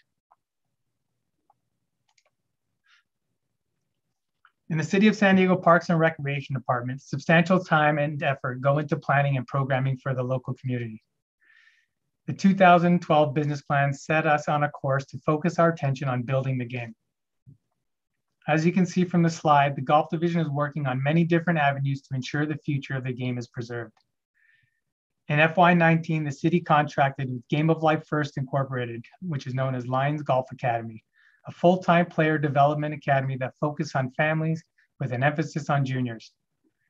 In the City of San Diego Parks and Recreation Department, substantial time and effort go into planning and programming for the local community. The 2012 business plan set us on a course to focus our attention on building the game. As you can see from the slide, the golf division is working on many different avenues to ensure the future of the game is preserved. In FY19, the city contracted with Game of Life First Incorporated, which is known as Lions Golf Academy, a full-time player development academy that focuses on families with an emphasis on juniors.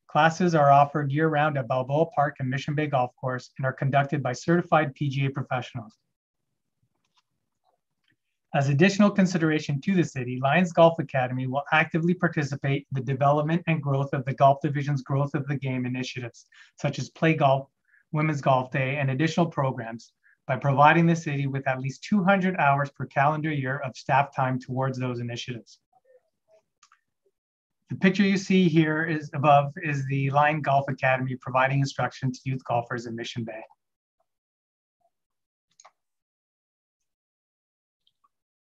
Classes are offered year-round at Balboa Park and Mission Bay Golf Course and are conducted by certified PGA professionals. As additional consideration to the city, Lions Golf Academy will actively participate in the development and growth of the golf division's growth of the game initiatives, such as Play Golf, Women's Golf Day, and additional programs, by providing the city with at least 200 hours per calendar year of staff time towards those initiatives. The picture you see here above is the Lions Golf Academy providing instruction to youth golfers in Mission Bay.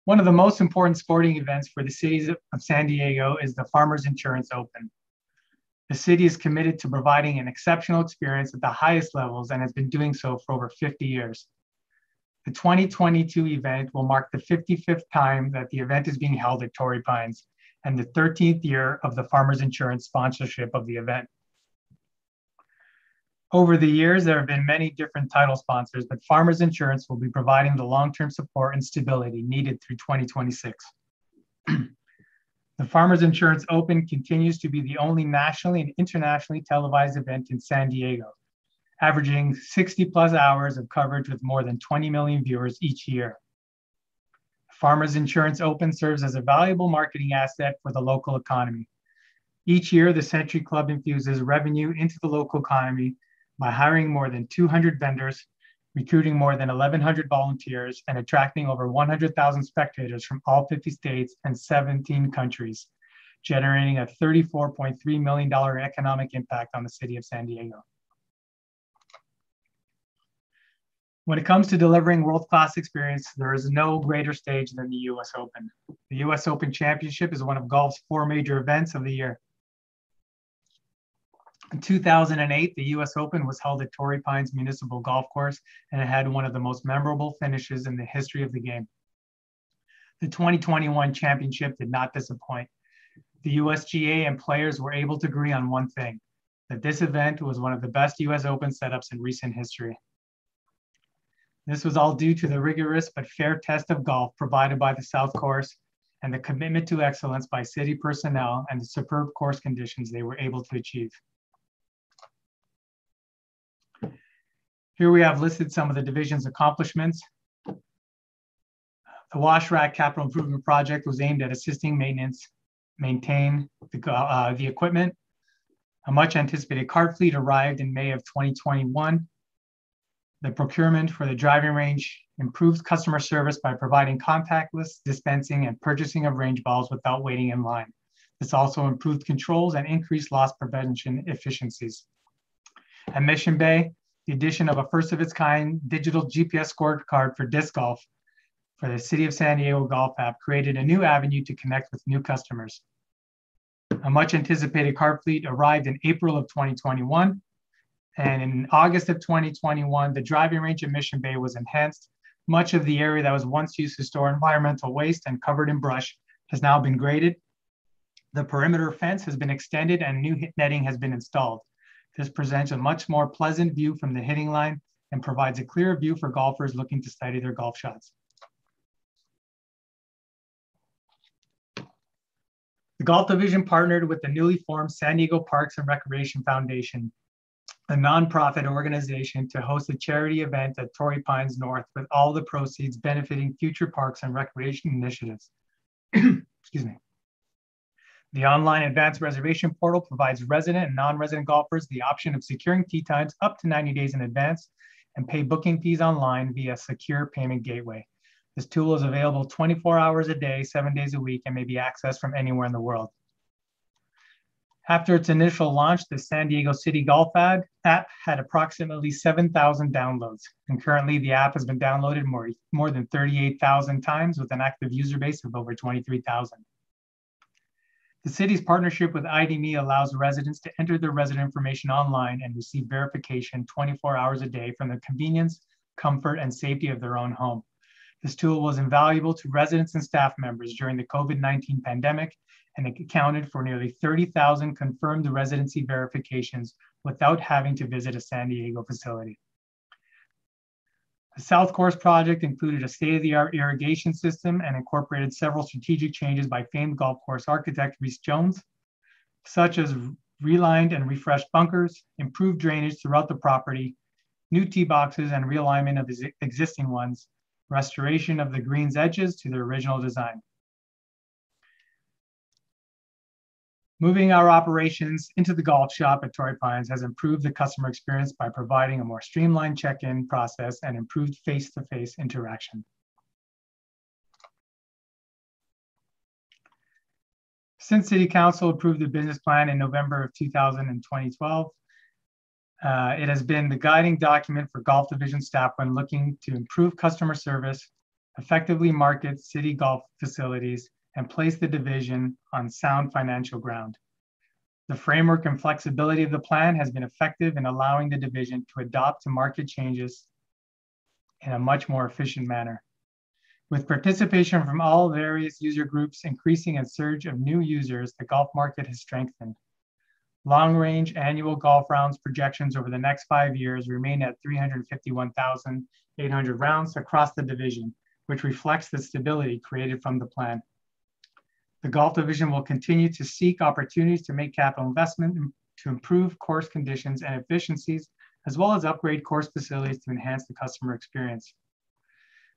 One of the most important sporting events for the city of San Diego is the Farmers Insurance Open. The city is committed to providing an exceptional experience at the highest levels and has been doing so for over 50 years. The 2022 event will mark the 55th time that the event is being held at Torrey Pines and the 13th year of the Farmers Insurance sponsorship of the event. Over the years, there have been many different title sponsors, but Farmers Insurance will be providing the long-term support and stability needed through 2026. The Farmers Insurance Open continues to be the only nationally and internationally televised event in San Diego, averaging 60+ hours of coverage with more than 20 million viewers each year. Farmers Insurance Open serves as a valuable marketing asset for the local economy. Each year, the Century Club infuses revenue into the local economy by hiring more than 200 vendors, recruiting more than 1,100 volunteers, and attracting over 100,000 spectators from all 50 states and 17 countries, generating a $34.3 million economic impact on the city of San Diego. When it comes to delivering world-class experience, there is no greater stage than the US Open. The US Open Championship is one of golf's 4 major events of the year. In 2008, the US Open was held at Torrey Pines Municipal Golf Course, and it had one of the most memorable finishes in the history of the game. The 2021 championship did not disappoint. The USGA and players were able to agree on one thing, that this event was one of the best US Open setups in recent history. This was all due to the rigorous but fair test of golf provided by the South Course and the commitment to excellence by city personnel and the superb course conditions they were able to achieve. Here we have listed some of the division's accomplishments. The Wash Rack Capital Improvement Project was aimed at assisting maintain the equipment. A much anticipated cart fleet arrived in May of 2021. The procurement for the driving range improved customer service by providing contactless dispensing and purchasing of range balls without waiting in line. This also improved controls and increased loss prevention efficiencies. At Mission Bay, the addition of a first-of-its-kind digital GPS scorecard for disc golf for the City of San Diego Golf app created a new avenue to connect with new customers. A much-anticipated cart fleet arrived in April of 2021, and in August of 2021, the driving range at Mission Bay was enhanced. Much of the area that was once used to store environmental waste and covered in brush has now been graded. The perimeter fence has been extended and new netting has been installed. This presents a much more pleasant view from the hitting line and provides a clearer view for golfers looking to study their golf shots. The Golf Division partnered with the newly formed San Diego Parks and Recreation Foundation, a nonprofit organization, to host a charity event at Torrey Pines North, with all the proceeds benefiting future parks and recreation initiatives. Excuse me. The online advanced reservation portal provides resident and non-resident golfers the option of securing tee times up to 90 days in advance and pay booking fees online via secure payment gateway. This tool is available 24 hours a day, 7 days a week, and may be accessed from anywhere in the world. After its initial launch, the San Diego City Golf app had approximately 7,000 downloads, and currently the app has been downloaded more than 38,000 times with an active user base of over 23,000. The city's partnership with ID.me allows residents to enter their resident information online and receive verification 24 hours a day from the convenience, comfort, and safety of their own home. This tool was invaluable to residents and staff members during the COVID-19 pandemic, and it accounted for nearly 30,000 confirmed residency verifications without having to visit a San Diego facility. The South Course project included a state-of-the-art irrigation system and incorporated several strategic changes by famed golf course architect Rhys Jones, such as relined and refreshed bunkers, improved drainage throughout the property, new tee boxes and realignment of existing ones, restoration of the green's edges to their original design. Moving our operations into the golf shop at Torrey Pines has improved the customer experience by providing a more streamlined check-in process and improved face-to-face interaction. Since City Council approved the business plan in November of 2012, it has been the guiding document for Golf Division staff when looking to improve customer service, effectively market city golf facilities, and place the division on sound financial ground. The framework and flexibility of the plan has been effective in allowing the division to adapt to market changes in a much more efficient manner. With participation from all various user groups increasing and surge of new users, the golf market has strengthened. Long-range annual golf rounds projections over the next 5 years remain at 351,800 rounds across the division, which reflects the stability created from the plan. The Golf Division will continue to seek opportunities to make capital investment to improve course conditions and efficiencies, as well as upgrade course facilities to enhance the customer experience.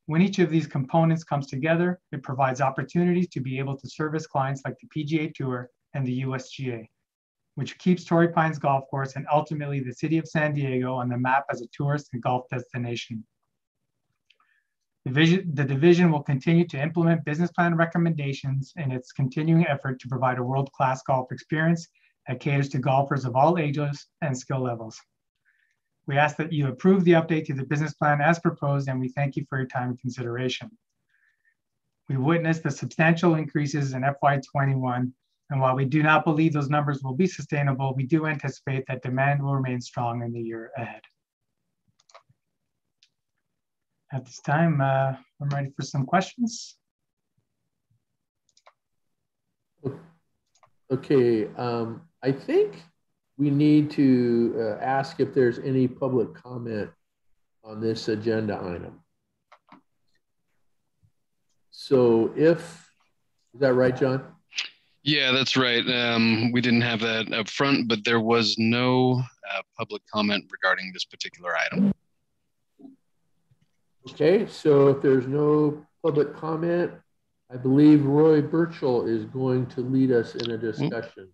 When each of these components comes together, it provides opportunities to be able to service clients like the PGA Tour and the USGA, which keeps Torrey Pines Golf Course and ultimately the city of San Diego on the map as a tourist and golf destination. The division will continue to implement business plan recommendations in its continuing effort to provide a world-class golf experience that caters to golfers of all ages and skill levels. We ask that you approve the update to the business plan as proposed, and we thank you for your time and consideration. We witnessed the substantial increases in FY21, and while we do not believe those numbers will be sustainable, we do anticipate that demand will remain strong in the year ahead. At this time, I'm ready for some questions. Okay, I think we need to ask if there's any public comment on this agenda item. So is that right, John? Yeah, that's right. We didn't have that up front, but there was no public comment regarding this particular item. Okay, so if there's no public comment, I believe Roy Birchall is going to lead us in a discussion.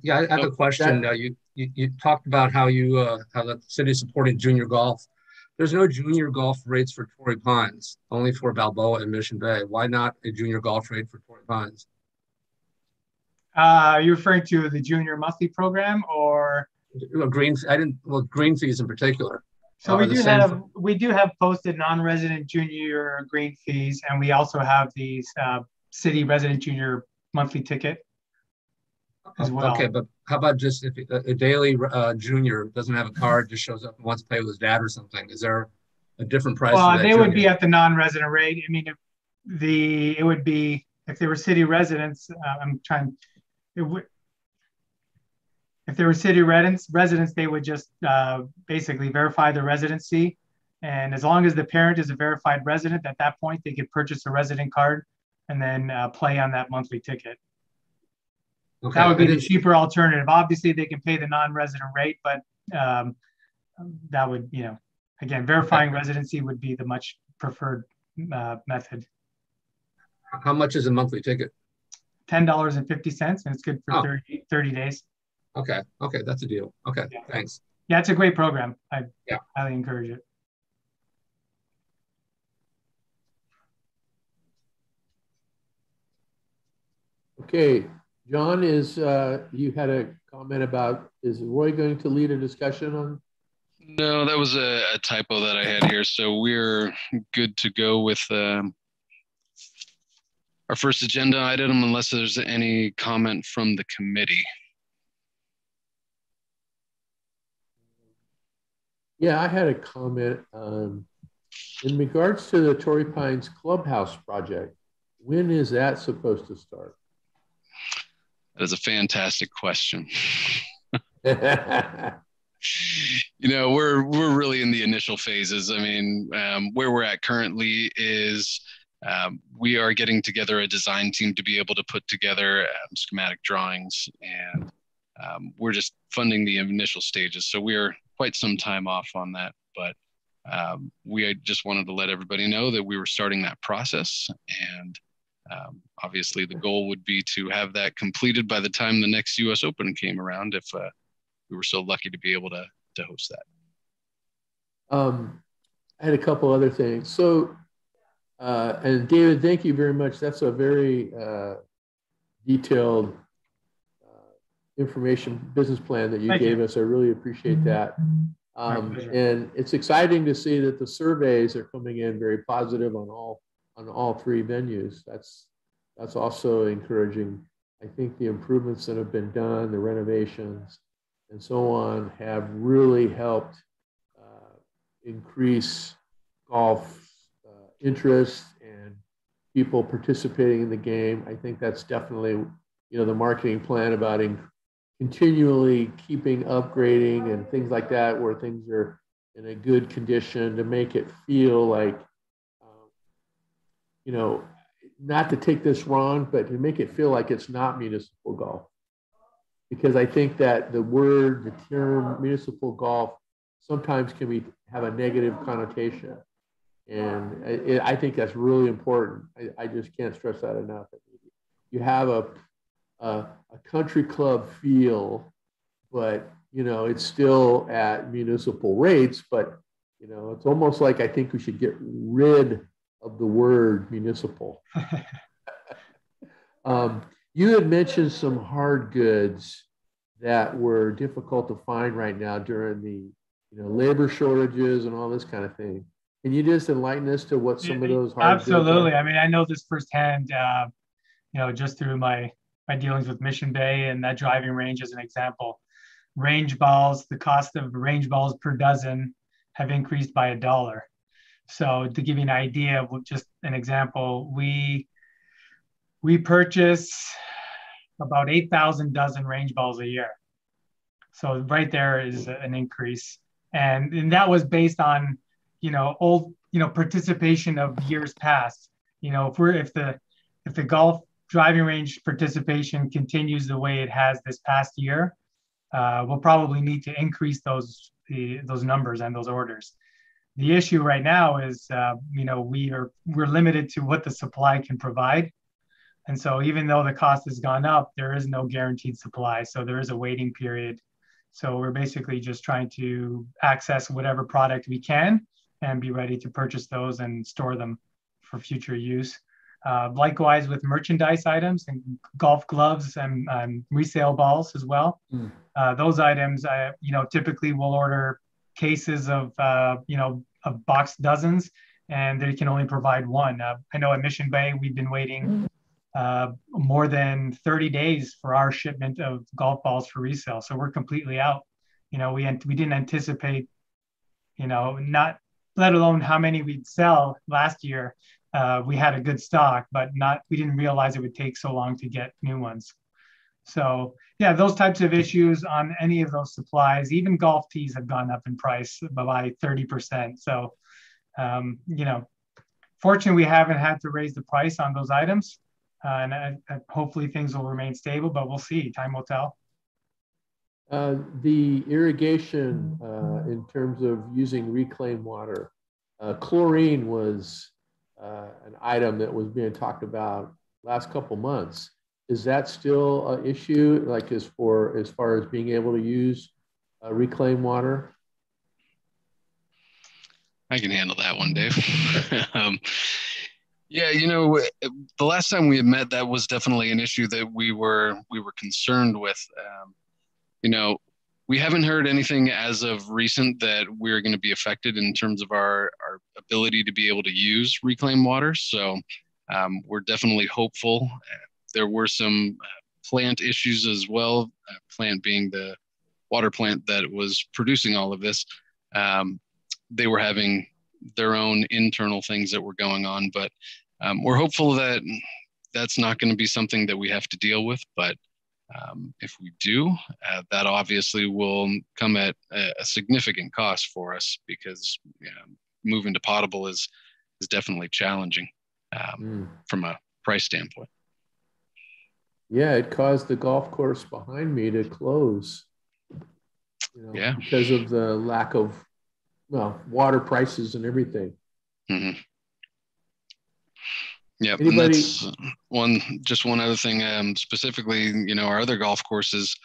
Yeah, I have a question. You talked about how the city is supporting junior golf. There's no junior golf rates for Torrey Pines, only for Balboa and Mission Bay. Why not a junior golf rate for Torrey Pines? Are you referring to the junior monthly program or? Green fees in particular. So we do have posted non-resident junior green fees, and we also have the city resident junior monthly ticket as well. Okay, but how about just if a daily junior doesn't have a card, just shows up and wants to play with his dad or something? Is there a different price? Well, for that they junior? would be at the non-resident rate. I mean, it would be if they were city residents, if they were city residents, they would just basically verify the residency. And as long as the parent is a verified resident, at that point, they could purchase a resident card and then play on that monthly ticket. Okay. That would be the cheaper alternative. Obviously, they can pay the non-resident rate, but that would, again, verifying residency would be the much preferred method. How much is a monthly ticket? $10.50, and it's good for 30 days. Okay, that's a deal. Okay, yeah. Thanks. Yeah, it's a great program. I highly encourage it. Okay, John, you had a comment about, is Roy going to lead a discussion on? No, that was a typo that I had here. So we're good to go with our first agenda item, unless there's any comment from the committee. Yeah, I had a comment in regards to the Torrey Pines Clubhouse project. When is that supposed to start? That is a fantastic question. We're really in the initial phases. I mean, where we're at currently is we are getting together a design team to be able to put together schematic drawings, and we're just funding the initial stages. So we're quite some time off on that, but we just wanted to let everybody know that we were starting that process, and obviously the goal would be to have that completed by the time the next US Open came around, if we were so lucky to be able to host that. I had a couple other things. So, and David, thank you very much. That's a very detailed information business plan that you gave us. I really appreciate that. And it's exciting to see that the surveys are coming in very positive on all three venues. That's also encouraging. I think the improvements that have been done, the renovations and so on, have really helped increase golf interest and people participating in the game. I think that's definitely, the marketing plan about continually keeping upgrading and things like that, where things are in a good condition, to make it feel like, not to take this wrong, but to make it feel like it's not municipal golf. Because I think that the term municipal golf sometimes can have a negative connotation. And I think that's really important. I just can't stress that enough. You have a country club feel, but, it's still at municipal rates, but, it's almost like I think we should get rid of the word municipal. You had mentioned some hard goods that were difficult to find right now during the labor shortages and all this kind of thing. Can you just enlighten us to what some of those hard goods are? Absolutely. I mean, I know this firsthand, just through my dealings with Mission Bay and that driving range as an example. Range balls, the cost of range balls per dozen have increased by $1. So to give you an idea, just an example, we purchase about 8,000 dozen range balls a year. So right there is an increase. And that was based on, old, participation of years past. If the golf driving range participation continues the way it has this past year, we'll probably need to increase those numbers and those orders. The issue right now is, we're limited to what the supply can provide. And so even though the cost has gone up, there is no guaranteed supply. So there is a waiting period. So we're basically just trying to access whatever product we can and be ready to purchase those and store them for future use. Likewise with merchandise items and golf gloves and resale balls as well. Those items, typically we'll order cases of box dozens, and they can only provide one. I know at Mission Bay, we've been waiting more than 30 days for our shipment of golf balls for resale. So we're completely out. We didn't anticipate, not let alone how many we'd sell last year. We had a good stock, but we didn't realize it would take so long to get new ones. So yeah, those types of issues on any of those supplies, even golf tees have gone up in price by 30%. So, fortunately, we haven't had to raise the price on those items. And hopefully things will remain stable, but we'll see. Time will tell. The irrigation in terms of using reclaimed water, chlorine was an item that was being talked about last couple months. Is that still an issue, like as far as being able to use reclaimed water? I can handle that one, Dave. Yeah, the last time we had met, that was definitely an issue that we were concerned with. We haven't heard anything as of recent that we're going to be affected in terms of our ability to be able to use reclaimed water. So we're definitely hopeful. There were some plant issues as well, plant being the water plant that was producing all of this. They were having their own internal things that were going on, but we're hopeful that that's not going to be something that we have to deal with. But if we do, that obviously will come at a significant cost for us, because moving to potable is definitely challenging from a price standpoint. Yeah, it caused the golf course behind me to close. Because of the lack of water prices and everything. Mm-hmm. Yeah, and that's one other thing. Specifically, our other golf courses,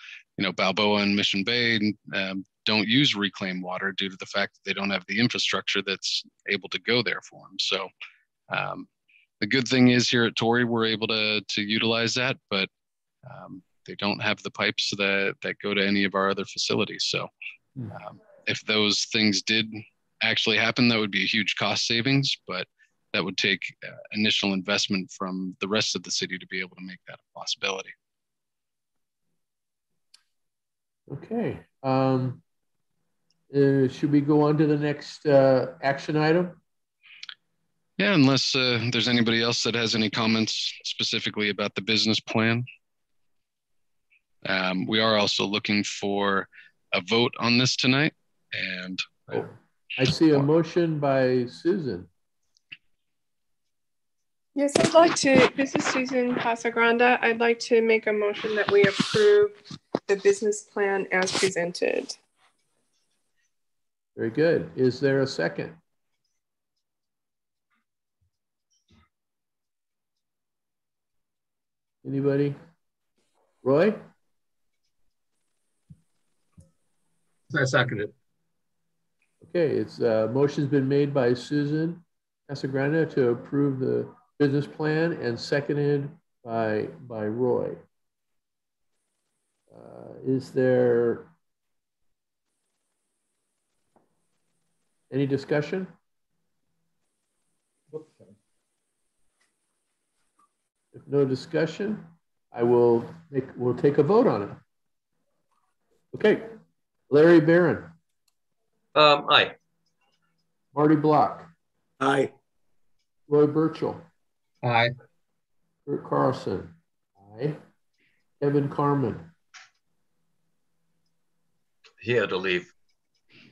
Balboa and Mission Bay, don't use reclaimed water due to the fact that they don't have the infrastructure that's able to go there for them. So the good thing is here at Torrey, we're able to utilize that, but they don't have the pipes that go to any of our other facilities. So if those things did actually happen, that would be a huge cost savings, but that would take initial investment from the rest of the city to be able to make that a possibility. Okay. Should we go on to the next action item? Yeah, unless there's anybody else that has any comments specifically about the business plan. We are also looking for a vote on this tonight. And I see a motion by Susan. Yes, I'd like to, this is Susan Casagranda. I'd like to make a motion that we approve the business plan as presented. Very good. Is there a second? Anybody? Roy? I second it. Okay, it's motion's been made by Susan Casagranda to approve the business plan and seconded by Roy. Is there any discussion? If no discussion, we'll take a vote on it. Okay, Larry Barron. Aye. Marty Block. Aye. Roy Burchell. Aye. Kurt Carlson. Aye. Kevin Carmen. He had to leave.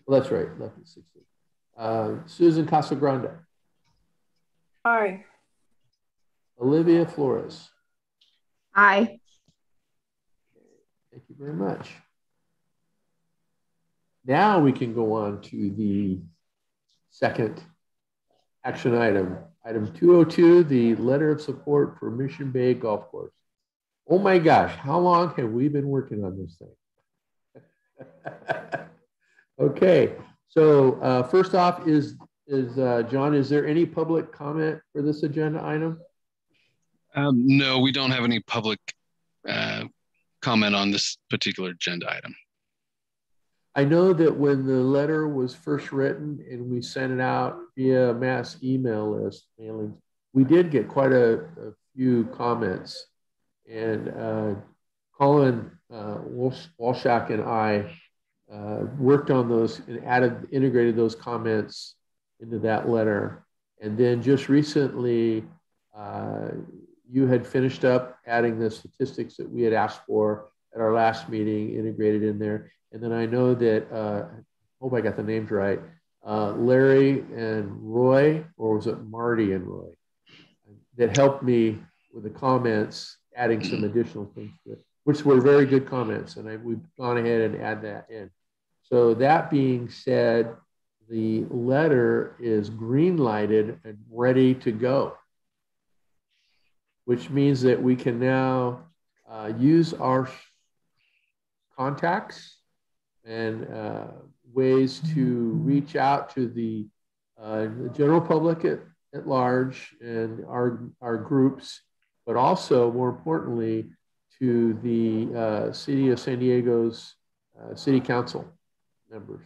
Well, that's right. Left at 16. Susan Casagranda. Aye. Olivia Flores. Aye. Thank you very much. Now we can go on to the second action item. Item 202, the letter of support for Mission Bay Golf Course. Oh my gosh, how long have we been working on this thing? Okay, so first off is John, is there any public comment for this agenda item? No, we don't have any public comment on this particular agenda item. I know that when the letter was first written and we sent it out via mass email list mailings, we did get quite a few comments. And Colin Walshak and I worked on those and integrated those comments into that letter. And then just recently, you had finished up adding the statistics that we had asked for at our last meeting, integrated in there. And then I know that, I hope I got the names right, Larry and Roy, or was it Marty and Roy, that helped me with the comments, adding some additional things to it, which were very good comments. And we've gone ahead and add that in. So that being said, the letter is green lighted and ready to go, which means that we can now use our contacts and ways to reach out to the general public at large and our groups, but also more importantly to the City of San Diego's City Council members.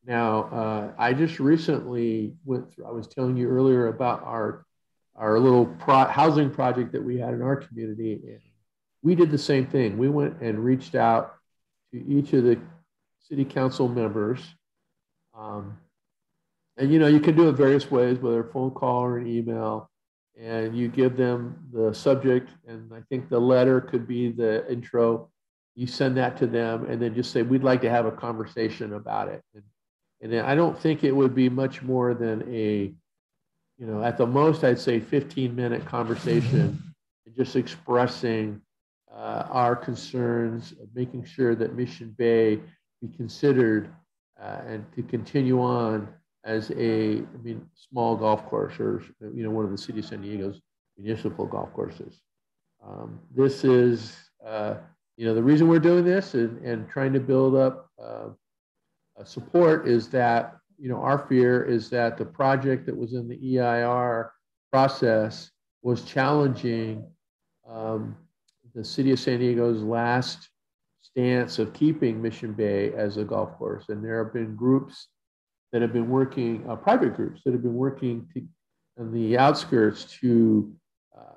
Now, I just recently went through, I was telling you earlier about our little housing project that we had in our community. And we did the same thing. We went and reached out to each of the city council members. And, you know, you can do it various ways, whether a phone call or an email, and you give them the subject. And I think the letter could be the intro. You send that to them and then just say, we'd like to have a conversation about it. And then I don't think it would be much more than a, you know, at the most, I'd say 15-minute conversation, just expressing our concerns, making sure that Mission Bay be considered and to continue on as a, small golf course, or, you know, one of the City of San Diego's municipal golf courses. This is, you know, the reason we're doing this and trying to build up support is that, you know, our fear is that the project that was in the EIR process was challenging the City of San Diego's last stance of keeping Mission Bay as a golf course. And there have been groups that have been working, private groups that have been working on the outskirts to,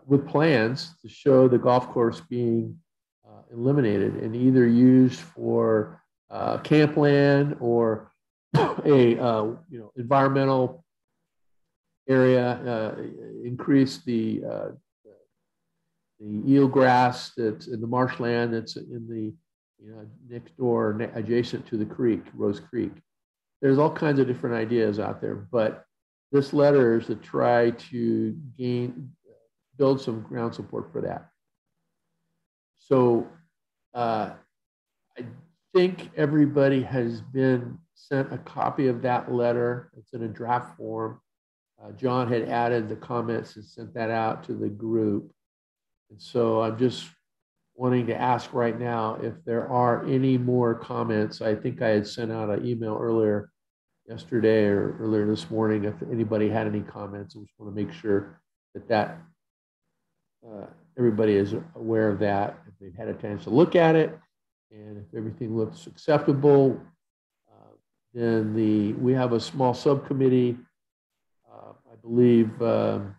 with plans to show the golf course being eliminated and either used for campland or a you know, environmental area, increase the eelgrass that's in the marshland that's in the, you know, next door, adjacent to the creek, Rose Creek. There's all kinds of different ideas out there, but this letter is to try to build some ground support for that. So I think everybody has been sent a copy of that letter. It's in a draft form. John had added the comments and sent that out to the group. And so I'm just wanting to ask right now if there are any more comments. I think I had sent out an email earlier yesterday or earlier this morning if anybody had any comments. I just want to make sure that everybody is aware of that, if they've had a chance to look at it, and if everything looks acceptable. Then we have a small subcommittee. I believe, John,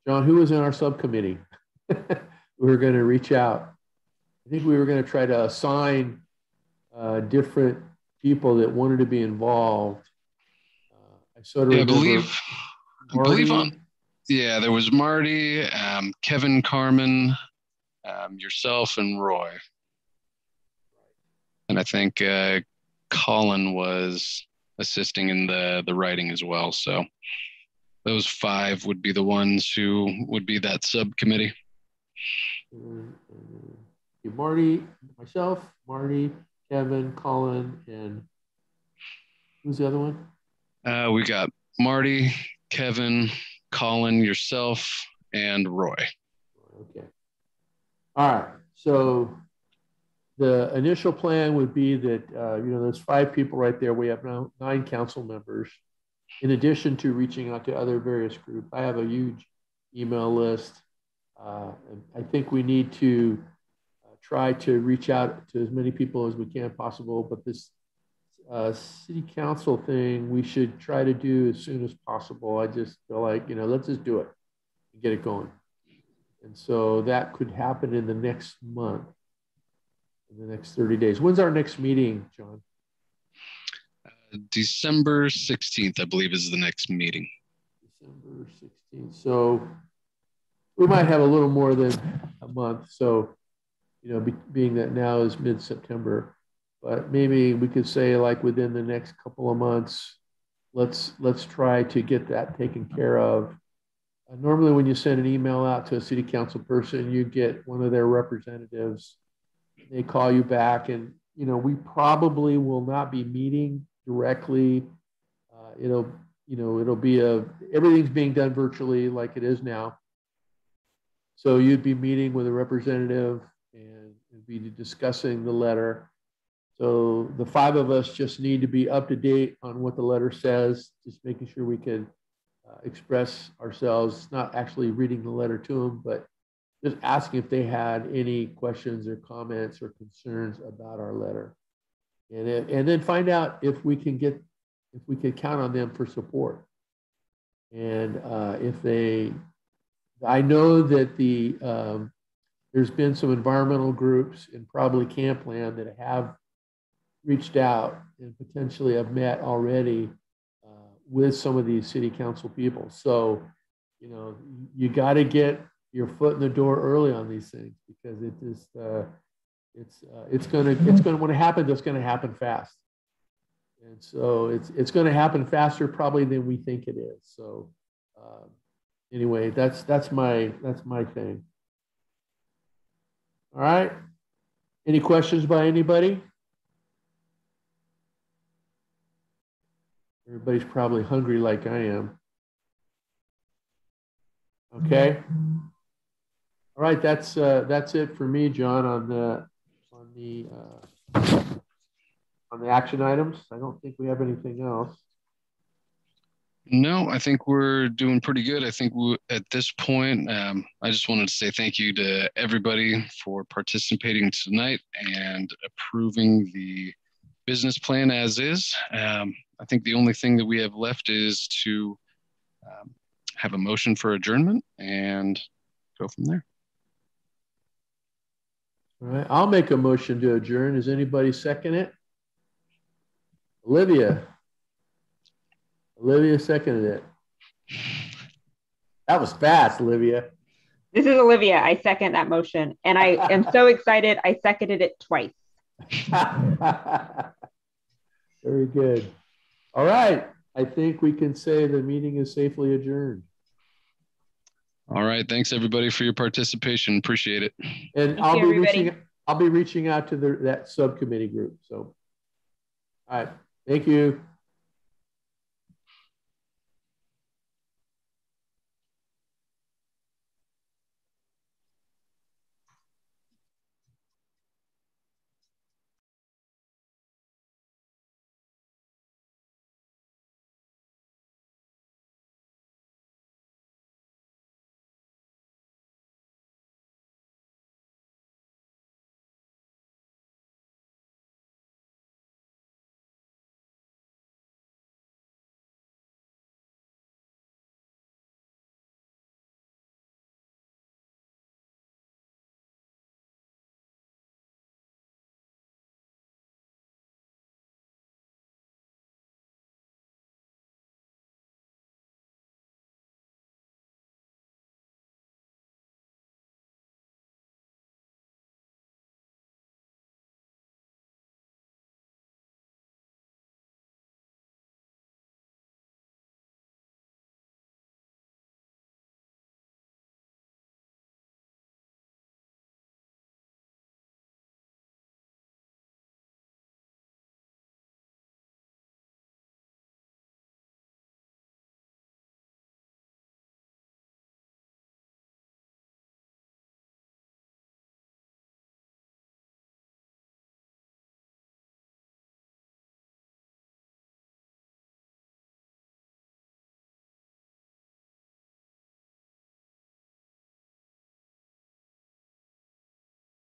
who was in our subcommittee? We were going to reach out. I think we were going to try to assign different people that wanted to be involved. I sort of remember I believe yeah, there was Marty, Kevin, Carmen, yourself, and Roy. And I think Colin was assisting in the writing as well. So those 5 would be the ones who would be that subcommittee. Marty, myself, Marty, Kevin, Colin, and who's the other one? We got Marty, Kevin, Colin, yourself, and Roy. Okay. All right. So the initial plan would be that, you know, there's 5 people right there. We have now 9 council members, in addition to reaching out to other various groups. I have a huge email list. And I think we need to try to reach out to as many people as we can possible. But this city council thing, we should try to do as soon as possible. I just feel like, you know, let's just do it and get it going. And so that could happen in the next month, in the next 30 days. When's our next meeting, John? December 16th, I believe, is the next meeting. December 16th. So we might have a little more than a month. So, you know, being that now is mid-September, but maybe we could say like within the next couple of months, let's try to get that taken care of. Normally when you send an email out to a city council person, you get one of their representatives. They call you back, and, you know, we probably will not be meeting directly. It'll be everything's being done virtually like it is now. So you'd be meeting with a representative and be discussing the letter. So the 5 of us just need to be up to date on what the letter says, just making sure we can express ourselves, not actually reading the letter to them, but just asking if they had any questions or comments or concerns about our letter. And then find out if we can count on them for support. And I know that there's been some environmental groups and probably Campland that have reached out and potentially have met already with some of these city council people. So, you know, you got to get your foot in the door early on these things, because it's going to when it happens, it's going to happen fast. And so it's going to happen faster probably than we think it is. So anyway, that's my thing. All right. Any questions by anybody? Everybody's probably hungry like I am. Okay. All right, that's it for me, John, on the action items. I don't think we have anything else. No, I think we're doing pretty good. I think at this point, I just wanted to say thank you to everybody for participating tonight and approving the business plan as is. I think the only thing that we have left is to have a motion for adjournment and go from there. All right, I'll make a motion to adjourn. Does anybody second it? Olivia seconded it. That was fast, Olivia. This is Olivia. I second that motion. And I am so excited. I seconded it twice. Very good. All right. I think we can say the meeting is safely adjourned. All right. Thanks everybody for your participation. Appreciate it. And I'll be reaching out to that subcommittee group. So, all right. Thank you.